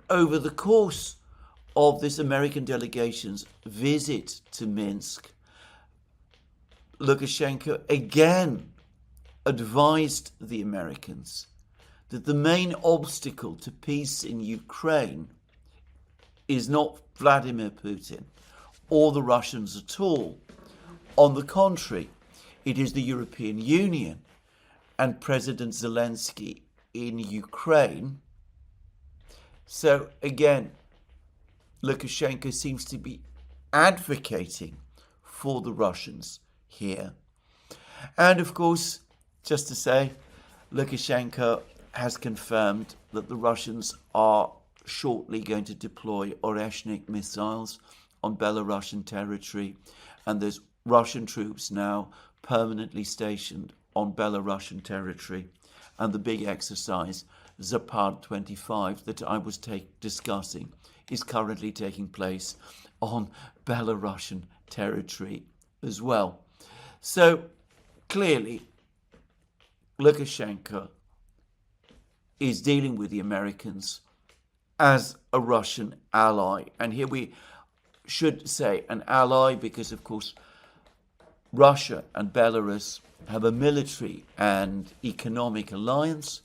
Speaker 1: Over the course of this American delegation's visit to Minsk, Lukashenko again advised the Americans that the main obstacle to peace in Ukraine is not Vladimir Putin or the Russians at all. On the contrary, it is the European Union and President Zelensky in Ukraine. So again, Lukashenko seems to be advocating for the Russians here. And of course, just to say, Lukashenko has confirmed that the Russians are shortly going to deploy Oreshnik missiles on Belarusian territory, and there's Russian troops now permanently stationed on Belarusian territory, and the big exercise, Zapad 25, that I was discussing, is currently taking place on Belarusian territory as well. So clearly, Lukashenko is dealing with the Americans as a Russian ally. And here we should say an ally because, of course, Russia and Belarus have a military and economic alliance.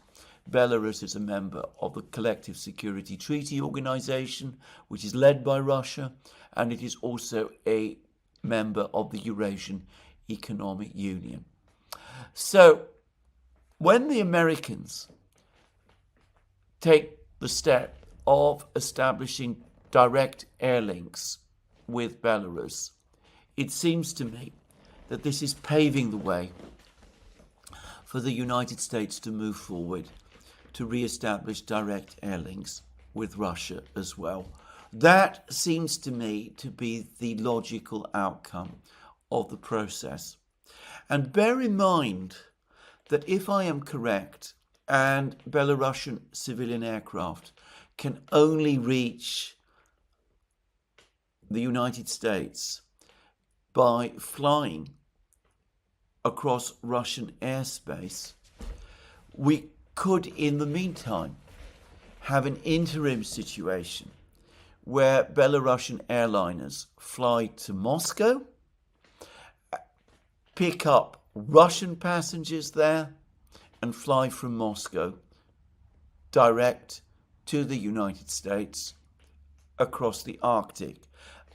Speaker 1: Belarus is a member of the Collective Security Treaty Organization, which is led by Russia, and it is also a member of the Eurasian Economic Union. So when the Americans take the step of establishing direct air links with Belarus, it seems to me that this is paving the way for the United States to move forward to re-establish direct air links with Russia as well. That seems to me to be the logical outcome of the process. And bear in mind that if I am correct, and Belarusian civilian aircraft can only reach the United States by flying across Russian airspace, we could, in the meantime, have an interim situation where Belarusian airliners fly to Moscow, pick up Russian passengers there, and fly from Moscow direct to the United States across the Arctic,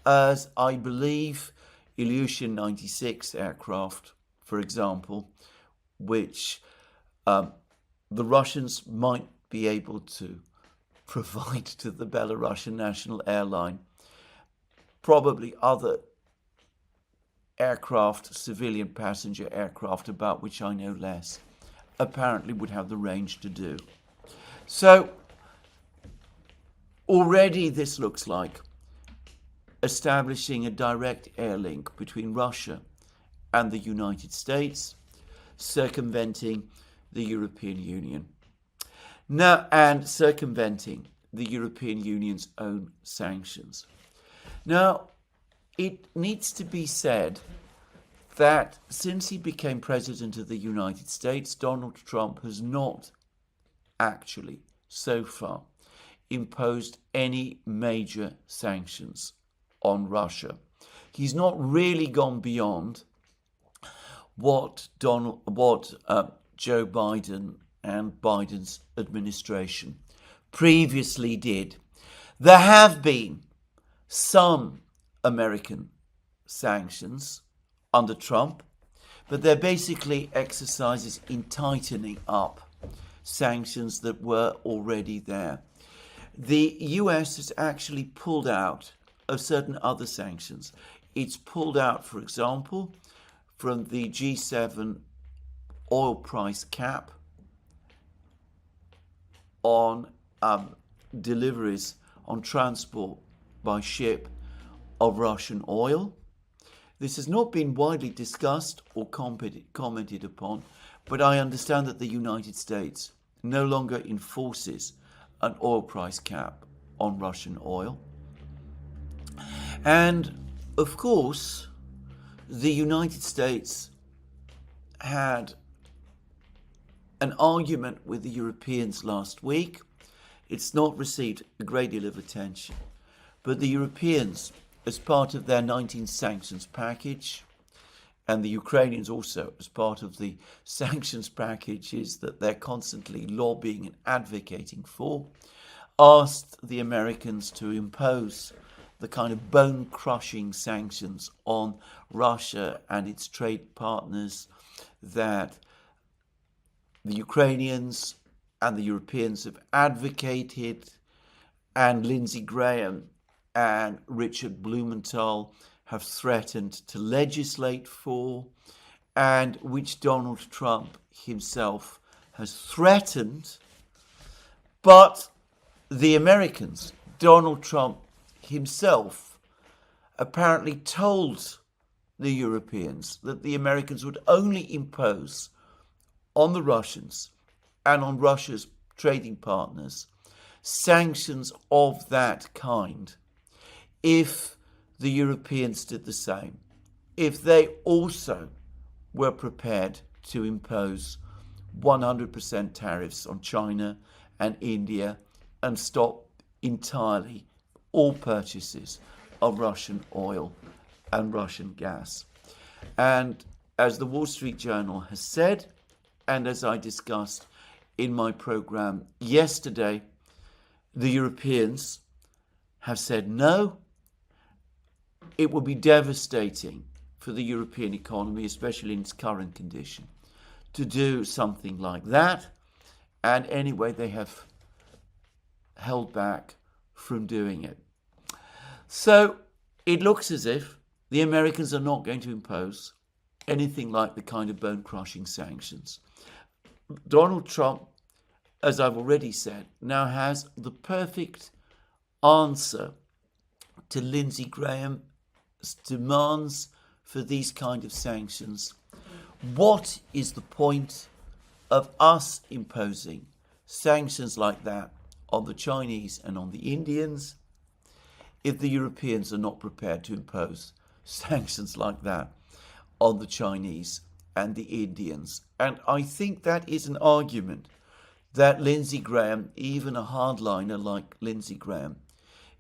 Speaker 1: as I believe Ilyushin 96 aircraft, for example, which the Russians might be able to provide to the Belarusian national airline, probably other aircraft, civilian passenger aircraft, about which I know less, apparently would have the range to do. So already this looks like establishing a direct air link between Russia and the United States, circumventing the European Union. Now, and circumventing the European Union's own sanctions. Now, it needs to be said that since he became president of the United States, Donald Trump has not actually, so far, imposed any major sanctions on Russia. He's not really gone beyond what Joe Biden and Biden's administration previously did. There have been some American sanctions under Trump, but they're basically exercises in tightening up sanctions that were already there. The US has actually pulled out of certain other sanctions. It's pulled out, for example, from the G7 oil price cap. on deliveries, on transport by ship of Russian oil. This has not been widely discussed or commented upon, but I understand that the United States no longer enforces an oil price cap on Russian oil. And of course, the United States had an argument with the Europeans last week. It's not received a great deal of attention, but the Europeans, as part of their 19 sanctions package, and the Ukrainians also as part of the sanctions packages that they're constantly lobbying and advocating for, asked the Americans to impose the kind of bone-crushing sanctions on Russia and its trade partners that the Ukrainians and the Europeans have advocated, and Lindsey Graham and Richard Blumenthal have threatened to legislate for, and which Donald Trump himself has threatened. But the Americans, Donald Trump himself, apparently told the Europeans that the Americans would only impose on the Russians and on Russia's trading partners sanctions of that kind if the Europeans did the same, if they also were prepared to impose 100% tariffs on China and India and stop entirely all purchases of Russian oil and Russian gas. And as the Wall Street Journal has said, and as I discussed in my program yesterday, the Europeans have said no. It would be devastating for the European economy, especially in its current condition, to do something like that. And anyway, they have held back from doing it. So it looks as if the Americans are not going to impose anything like the kind of bone-crushing sanctions. Donald Trump, as I've already said, now has the perfect answer to Lindsey Graham's demands for these kind of sanctions. What is the point of us imposing sanctions like that on the Chinese and on the Indians if the Europeans are not prepared to impose sanctions like that on the Chinese and the Indians? And I think that is an argument that Lindsey Graham, even a hardliner like Lindsey Graham,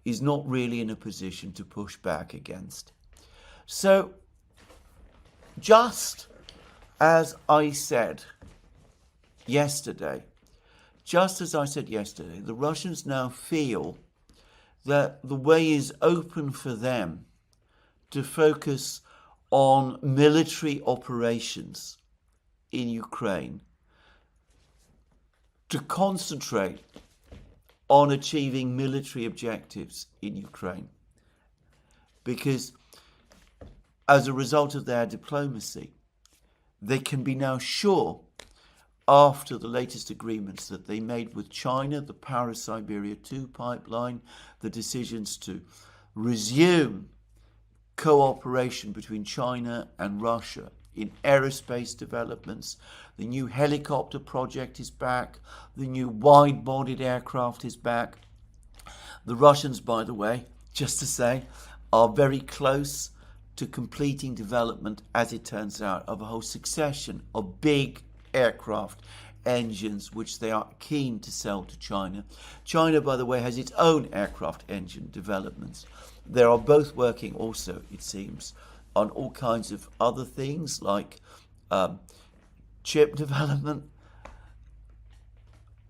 Speaker 1: is not really in a position to push back against. So, just as I said yesterday, the Russians now feel that the way is open for them to focus on military operations in Ukraine, to concentrate on achieving military objectives in Ukraine. Because as a result of their diplomacy, they can be now sure, after the latest agreements that they made with China, the Paris-Siberia 2 pipeline, the decisions to resume cooperation between China and Russia in aerospace developments, the new helicopter project is back, the new wide-bodied aircraft is back. The Russians, by the way, just to say, are very close to completing development, as it turns out, of a whole succession of big aircraft engines which they are keen to sell to China. China, by the way, has its own aircraft engine developments. They are both working also, it seems, on all kinds of other things like chip development.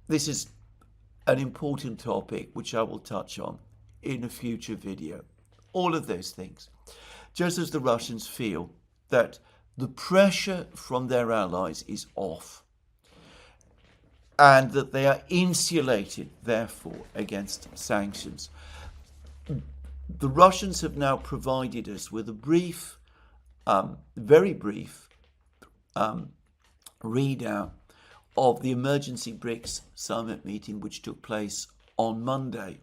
Speaker 1: This is an important topic which I will touch on in a future video. All of those things. Just as the Russians feel that the pressure from their allies is off and that they are insulated, therefore, against sanctions. The Russians have now provided us with a brief, very brief readout of the emergency BRICS summit meeting, which took place on Monday.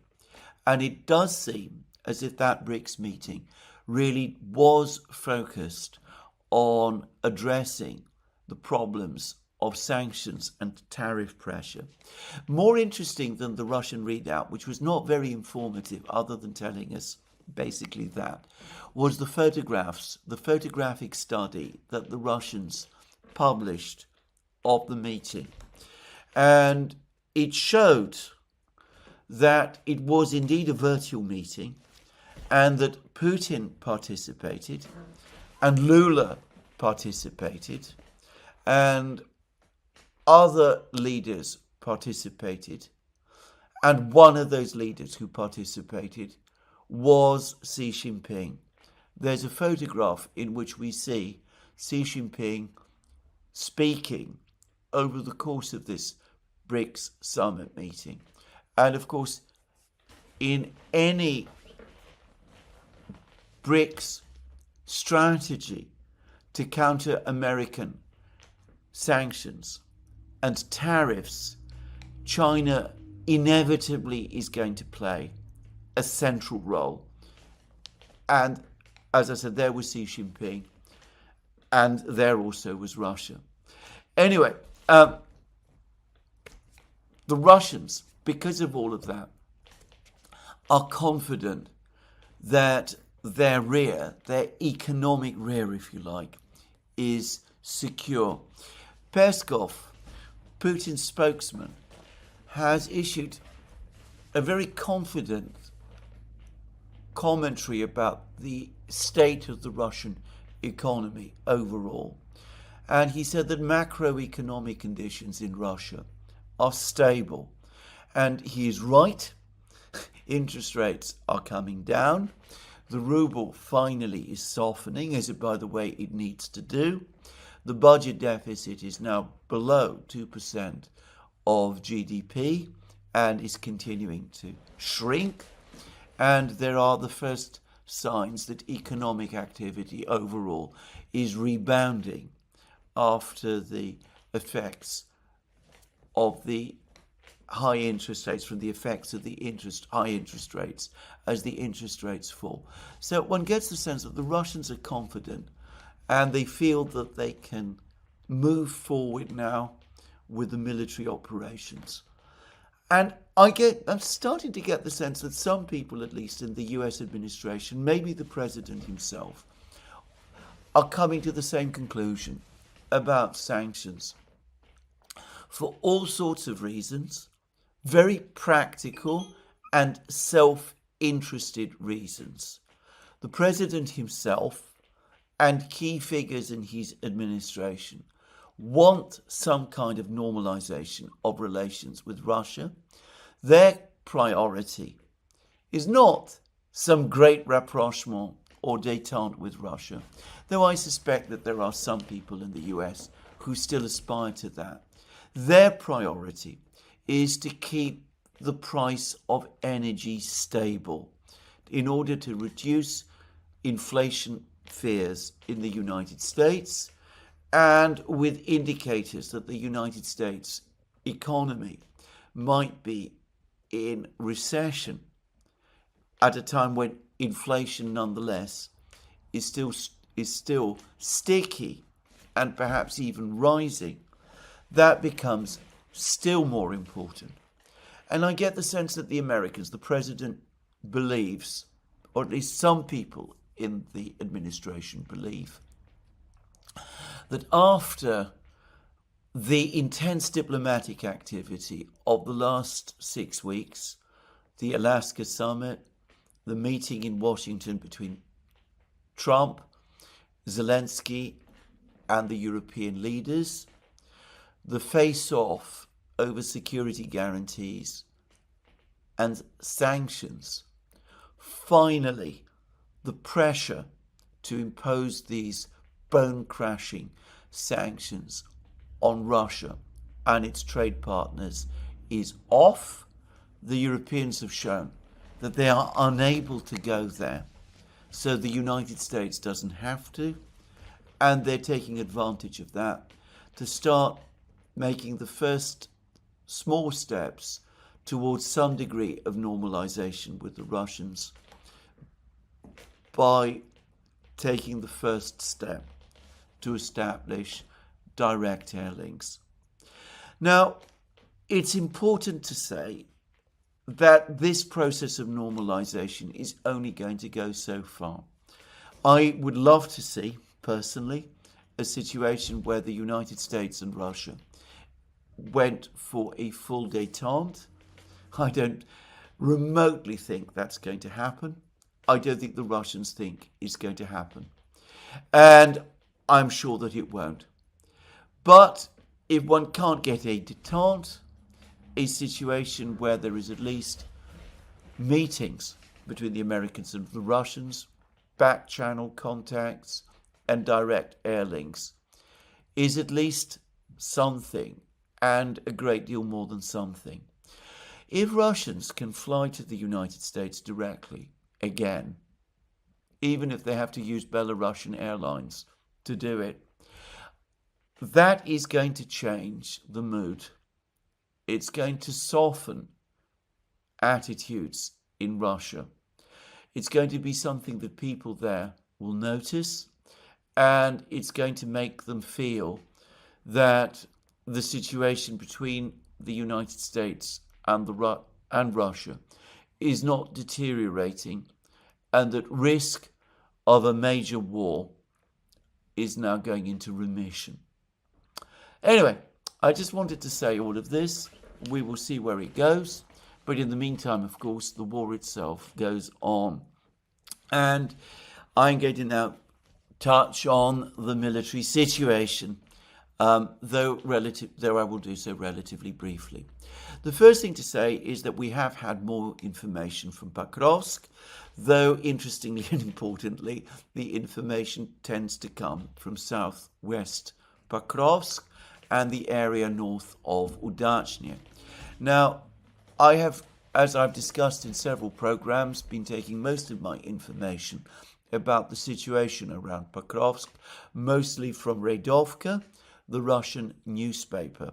Speaker 1: And it does seem as if that BRICS meeting really was focused on addressing the problems of sanctions and tariff pressure. More interesting than the Russian readout, which was not very informative other than telling us basically that, was the photographic study that the Russians published of the meeting. And it showed that it was indeed a virtual meeting and that Putin participated and Lula participated and other leaders participated, and one of those leaders who participated was Xi Jinping. There's a photograph in which we see Xi Jinping speaking over the course of this BRICS summit meeting. And of course, in any BRICS strategy to counter American sanctions and tariffs, China inevitably is going to play a central role. And as I said, there was Xi Jinping, and there also was Russia. Anyway, the Russians, because of all of that, are confident that their rear, their economic rear, if you like, is secure. Peskov, Putin's spokesman, has issued a very confident commentary about the state of the Russian economy overall. And he said that macroeconomic conditions in Russia are stable. And he is right. Interest rates are coming down. The ruble finally is softening, as by the way it needs to do. The budget deficit is now below 2% of GDP and is continuing to shrink. And there are the first signs that economic activity overall is rebounding after the effects of the high interest rates, from the effects of the high interest rates as the interest rates fall. So one gets the sense that the Russians are confident and they feel that they can move forward now with the military operations. And I'm starting to get the sense that some people, at least in the US administration, maybe the president himself, are coming to the same conclusion about sanctions for all sorts of reasons, very practical and self-interested reasons. The president himself and key figures in his administration want some kind of normalization of relations with Russia. Their priority is not some great rapprochement or détente with Russia, though I suspect that there are some people in the US who still aspire to that. Their priority is to keep the price of energy stable in order to reduce inflation fears in the United States, and with indicators that the United States economy might be in recession at a time when inflation nonetheless is still sticky and perhaps even rising. That becomes still more important. And I get the sense that the Americans, the president believes, or at least some people in the administration believe, that after the intense diplomatic activity of the last 6 weeks, the Alaska summit, the meeting in Washington between Trump, Zelensky, and the European leaders, the face-off over security guarantees and sanctions, finally, the pressure to impose these bone-crashing sanctions on Russia and its trade partners is off. The Europeans have shown that they are unable to go there, so the United States doesn't have to, and they're taking advantage of that to start making the first small steps towards some degree of normalization with the Russians by taking the first step to establish direct air links. Now, it's important to say that this process of normalization is only going to go so far. I would love to see, personally, a situation where the United States and Russia went for a full détente. I don't remotely think that's going to happen. I don't think the Russians think it's going to happen. And I'm sure that it won't. But if one can't get a détente, a situation where there is at least meetings between the Americans and the Russians, back channel contacts, and direct air links, is at least something, and a great deal more than something. If Russians can fly to the United States directly, again, even if they have to use Belarusian airlines to do it, that is going to change the mood. It's going to soften attitudes in Russia. It's going to be something that people there will notice, and it's going to make them feel that the situation between the United States and Russia is not deteriorating, and that risk of a major war is now going into remission. Anyway, I just wanted to say all of this. We will see where it goes. But in the meantime, of course, the war itself goes on. And I'm going to now touch on the military situation, though I will do so relatively briefly. The first thing to say is that we have had more information from Pokrovsk, though interestingly and importantly, the information tends to come from southwest Pokrovsk and the area north of Udachny. Now, I have, as I've discussed in several programs, been taking most of my information about the situation around Pokrovsk, mostly from Redovka, the Russian newspaper.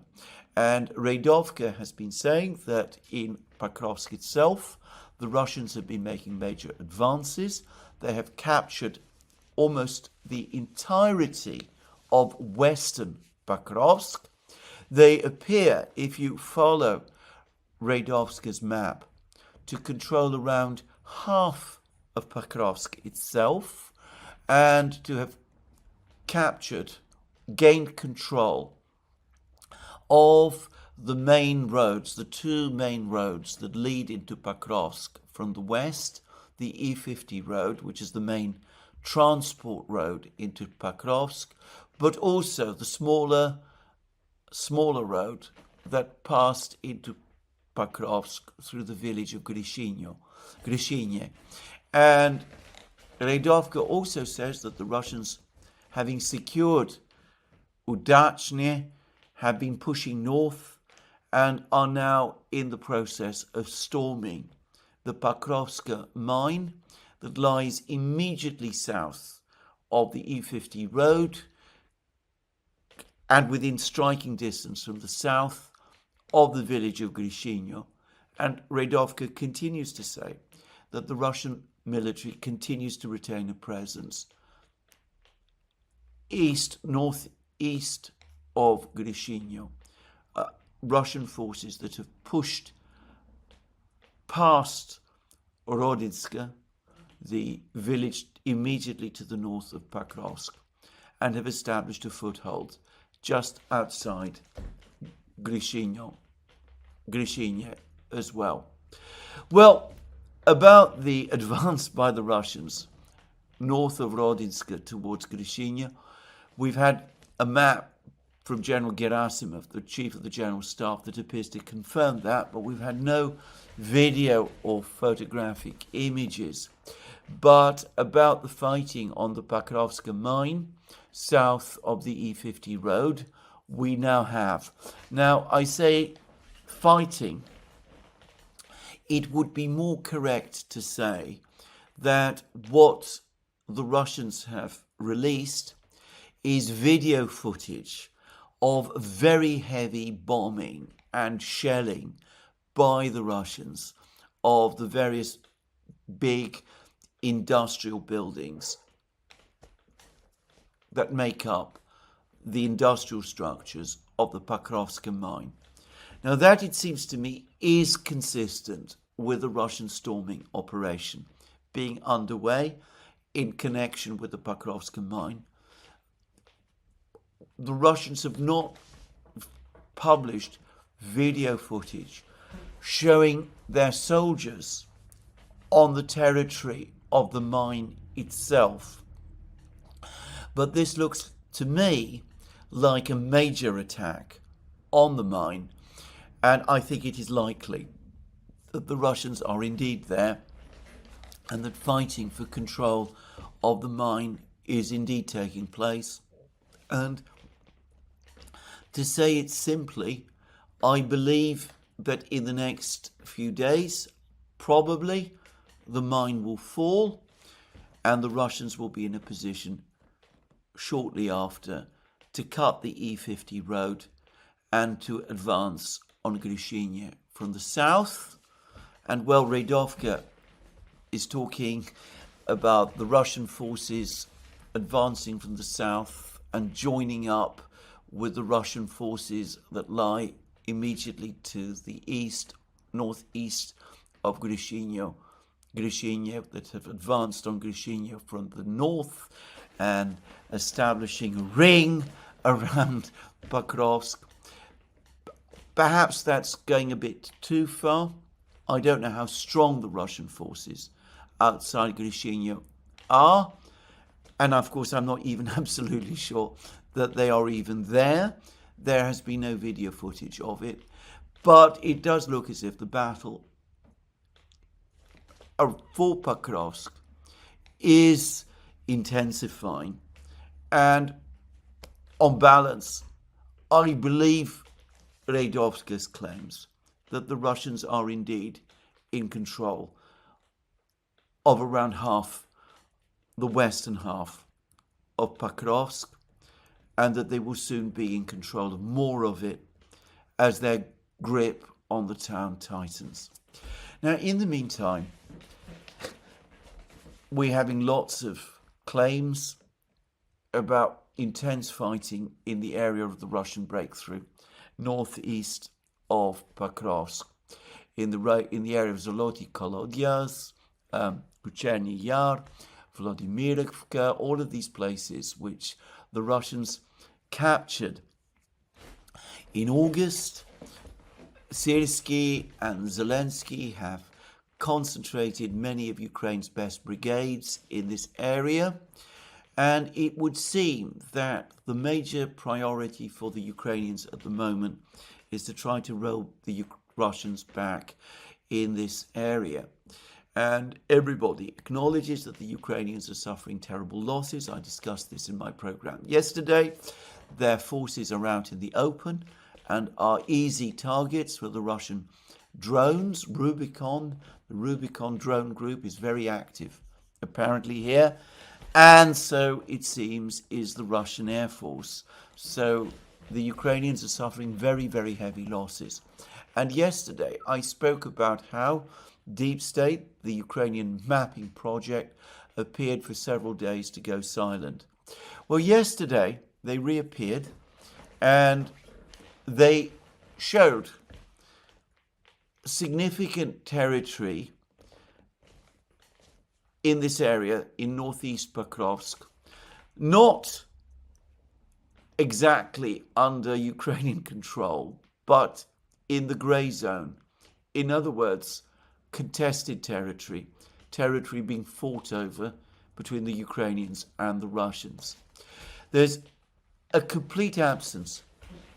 Speaker 1: And Redovka has been saying that in Pokrovsk itself, the Russians have been making major advances. They have captured almost the entirety of western Pokrovsk. They appear, if you follow Redovka's map, to control around half of Pokrovsk itself and to have gained control of the main roads, the two main roads that lead into Pokrovsk from the west, the E50 road, which is the main transport road into Pokrovsk, but also the smaller road that passed into Pokrovsk through the village of Grishiny. And Redovka also says that the Russians, having secured Udachny, have been pushing north and are now in the process of storming the Pokrovsk mine that lies immediately south of the E50 road and within striking distance from the south of the village of Grishiny. And Redovka continues to say that the Russian military continues to retain a presence northeast of Grishiny. Russian forces that have pushed past Rodinska, the village immediately to the north of Pokrovsk, and have established a foothold just outside Grishiny as well. Well, about the advance by the Russians north of Rodinska towards Grishiny, we've had a map from General Gerasimov, the chief of the General Staff, that appears to confirm that, but we've had no video or photographic images. But about the fighting on the Pokrovsk mine, south of the E50 road, we now have. Now, I say fighting. It would be more correct to say that what the Russians have released is video footage of very heavy bombing and shelling by the Russians of the various big industrial buildings that make up the industrial structures of the Pokrovsk mine. Now that, it seems to me, is consistent with the Russian storming operation being underway in connection with the Pokrovsk mine. The Russians have not published video footage showing their soldiers on the territory of the mine itself. But this looks to me like a major attack on the mine, and I think it is likely that the Russians are indeed there and that fighting for control of the mine is indeed taking place. And to say it simply, I believe that in the next few days, probably, the mine will fall and the Russians will be in a position shortly after to cut the E50 road and to advance on Grushinya from the south. And well, Radovka is talking about the Russian forces advancing from the south and joining up with the Russian forces that lie immediately to the east, northeast of Grushinya, that have advanced on Grushinya from the north and establishing a ring around Pokrovsk. Perhaps that's going a bit too far. I don't know how strong the Russian forces outside Grushinya are. And of course, I'm not even absolutely sure that they are even there. There has been no video footage of it. But it does look as if the battle for Pokrovsk is intensifying. And on balance, I believe Radovska's claims that the Russians are indeed in control of around half, the western half of Pokrovsk, and that they will soon be in control of more of it as their grip on the town tightens. Now, in the meantime, we're having lots of claims about intense fighting in the area of the Russian breakthrough, northeast of Pokrovsk, in the area of Zoloty Kolodyas, Kucherny Yar, Vladimirovka, all of these places which the Russians captured in August. Syrsky and Zelensky have concentrated many of Ukraine's best brigades in this area, and it would seem that the major priority for the Ukrainians at the moment is to try to roll the Russians back in this area. And everybody acknowledges that the Ukrainians are suffering terrible losses. I discussed this in my program yesterday. Their forces are out in the open and are easy targets for the Russian drones. The Rubicon drone group is very active, apparently, here. And so, it seems, is the Russian Air Force. So, the Ukrainians are suffering very, very heavy losses. And yesterday, I spoke about how Deep State, the Ukrainian mapping project, appeared for several days to go silent. Well, yesterday, they reappeared and they showed significant territory in this area in northeast Pokrovsk, not exactly under Ukrainian control, but in the grey zone. In other words, contested territory being fought over between the Ukrainians and the Russians. There's a complete absence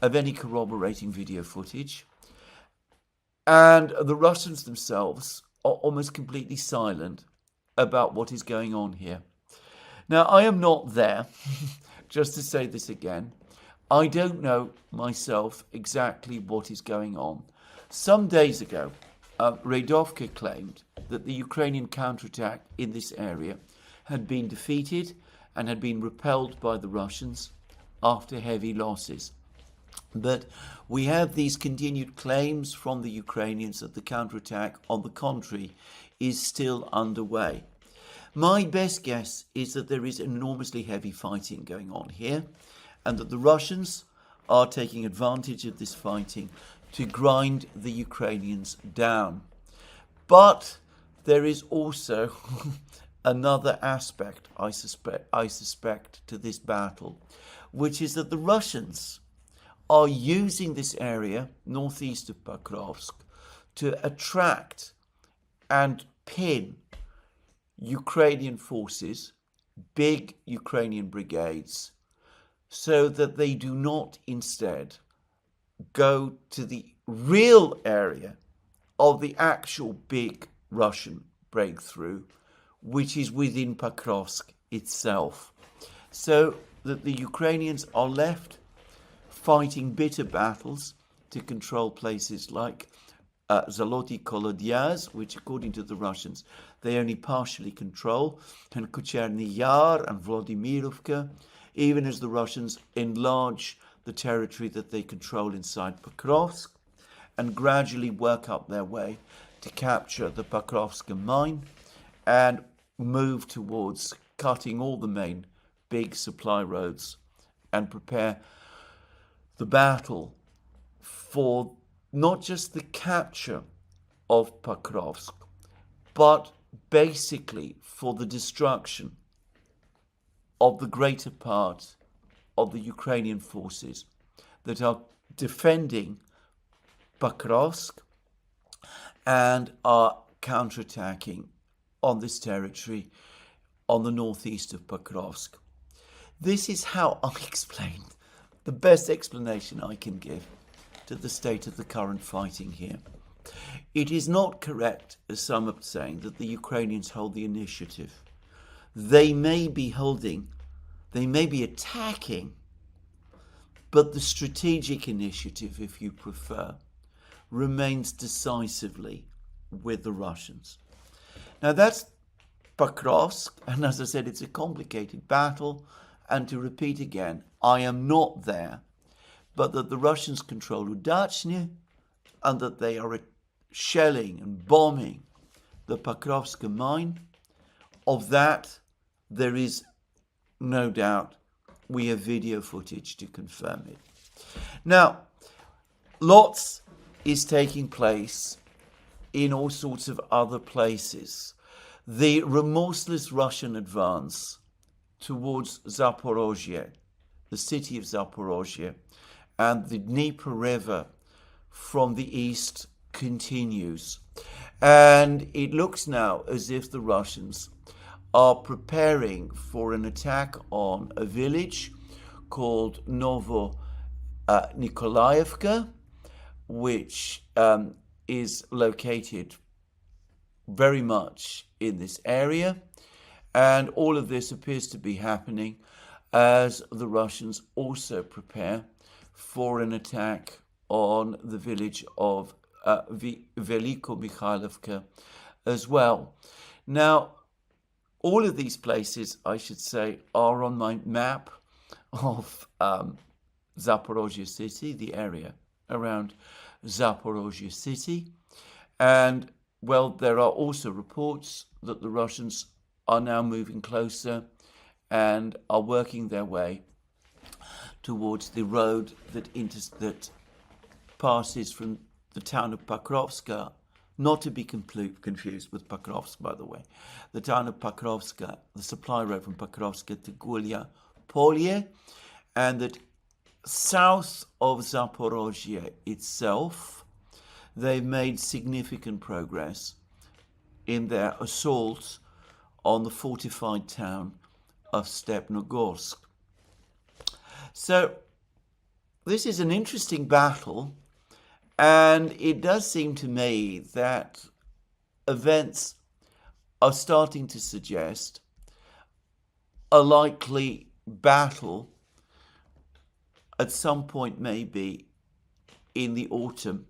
Speaker 1: of any corroborating video footage, and the Russians themselves are almost completely silent about what is going on here. Now, I am not there, just to say this again. I don't know myself exactly what is going on. Some days ago, Radovka claimed that the Ukrainian counterattack in this area had been defeated and had been repelled by the Russians after heavy losses. But we have these continued claims from the Ukrainians that the counterattack, on the contrary, is still underway. My best guess is that there is enormously heavy fighting going on here, and that the Russians are taking advantage of this fighting to grind the Ukrainians down. But there is also another aspect, I suspect, to this battle, which is that the Russians are using this area, northeast of Pokrovsk, to attract and pin Ukrainian forces, big Ukrainian brigades, so that they do not instead go to the real area of the actual big Russian breakthrough, which is within Pokrovsk itself. So that the Ukrainians are left fighting bitter battles to control places like Zoloty Kolodyaz, which according to the Russians they only partially control, and Kucherny Yar and Vladimirovka, even as the Russians enlarge the territory that they control inside Pokrovsk and gradually work up their way to capture the Pokrovsk mine and move towards cutting all the main big supply roads and prepare the battle for not just the capture of Pokrovsk, but basically for the destruction of the greater part of the Ukrainian forces that are defending Pokrovsk and are counterattacking on this territory on the northeast of Pokrovsk. This is how I explain, the best explanation I can give to the state of the current fighting here. It is not correct, as some are saying, that the Ukrainians hold the initiative. They may be attacking, but the strategic initiative, if you prefer, remains decisively with the Russians. Now that's Pokrovsk, and as I said, it's a complicated battle, and to repeat again, I am not there, but that the Russians control Udachny and that they are shelling and bombing the Pokrovsk mine. Of that, there is no doubt. We have video footage to confirm it. Now, lots is taking place in all sorts of other places. The remorseless Russian advance towards Zaporozhye, the city of Zaporozhye, and the Dnieper River from the east continues. And it looks now as if the Russians are preparing for an attack on a village called Nikolaevka, which is located very much in this area. And all of this appears to be happening as the Russians also prepare for an attack on the village of Veliko Mikhailovka as well. Now, all of these places, I should say, are on my map of Zaporozhye city, the area around Zaporozhye city. And, well, there are also reports that the Russians are now moving closer and are working their way towards the road that passes from the town of Pokrovsk, not to be confused with Pokrovsk, by the way. The town of Pokrovsk, the supply road from Pokrovsk to Gulia Polye, and that south of Zaporozhye itself, they've made significant progress in their assault on the fortified town of Stepnogorsk. So this is an interesting battle, and it does seem to me that events are starting to suggest a likely battle at some point, maybe in the autumn,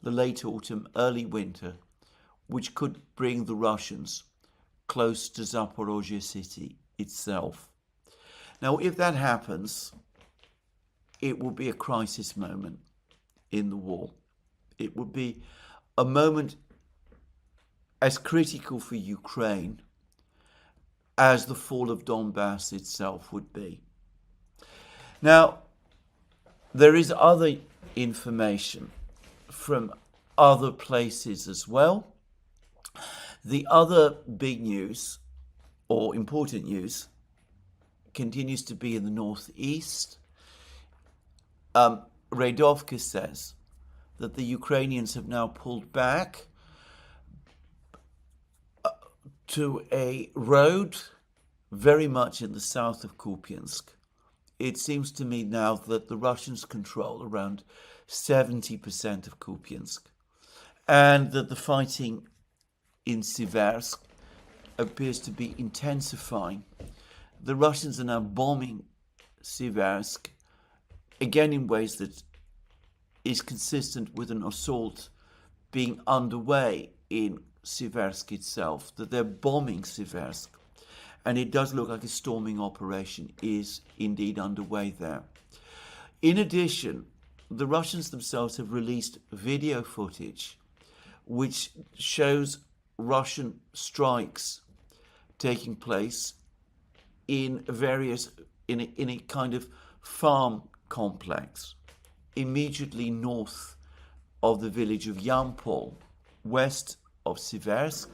Speaker 1: the late autumn, early winter, which could bring the Russians close to Zaporozhye city itself. Now, if that happens, it will be a crisis moment in the war. It would be a moment as critical for Ukraine as the fall of Donbass itself would be. Now, there is other information from other places as well. The other big news, or important news, continues to be in the northeast. Radovka says that the Ukrainians have now pulled back to a road very much in the south of Kupiansk. It seems to me now that the Russians control around 70% of Kupiansk, and that the fighting in Siversk appears to be intensifying. The Russians are now bombing Siversk, again in ways that is consistent with an assault being underway in Siversk itself, that they're bombing Siversk. And it does look like a storming operation is indeed underway there. In addition, the Russians themselves have released video footage which shows Russian strikes taking place in a kind of farm complex immediately north of the village of Yampol, west of Siversk.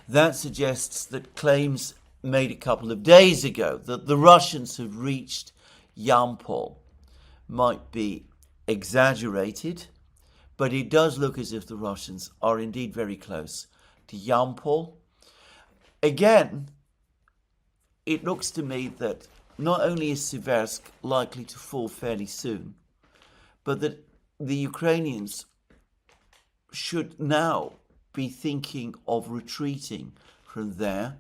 Speaker 1: That suggests that claims made a couple of days ago that the Russians have reached Yampol might be exaggerated, but it does look as if the Russians are indeed very close to Yampol. Again, it looks to me that not only is Siversk likely to fall fairly soon, but that the Ukrainians should now be thinking of retreating from there.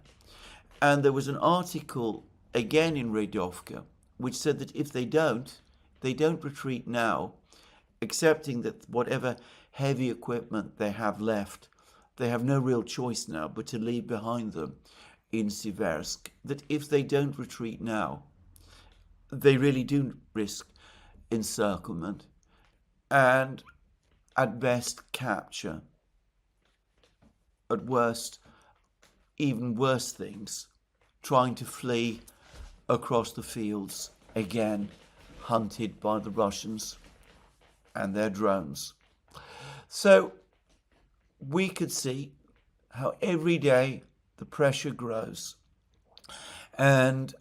Speaker 1: And there was an article again in Radovka which said that if they don't retreat now, accepting that whatever heavy equipment they have left, they have no real choice now but to leave behind them in Siversk, that if they don't retreat now, they really do risk encirclement and at best capture, at worst even worse things, trying to flee across the fields, again hunted by the Russians and their drones. So we could see how every day the pressure grows. And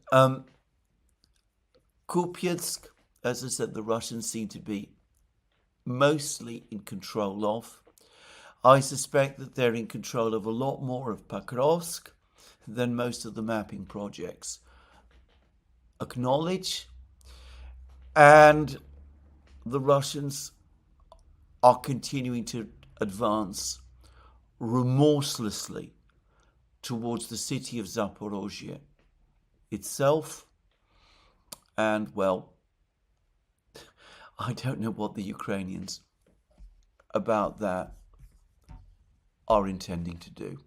Speaker 1: Kupiansk, as I said, the Russians seem to be mostly in control of. I suspect that they're in control of a lot more of Pokrovsk than most of the mapping projects acknowledge. And the Russians are continuing to advance remorselessly towards the city of Zaporozhye itself. And, well, I don't know what the Ukrainians about that are intending to do.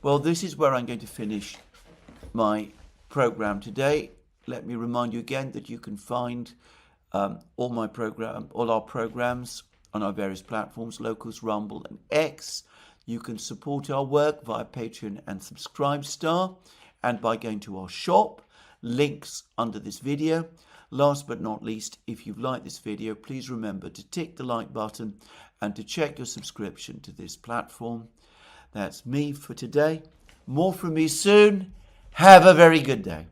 Speaker 1: Well, this is where I'm going to finish my program today. Let me remind you again that you can find all our programs on our various platforms, Locals, Rumble and X. You can support our work via Patreon and Subscribestar and by going to our shop. Links under this video. Last but not least, if you've liked this video, please remember to tick the like button and to check your subscription to this platform. That's me for today. More from me soon. Have a very good day.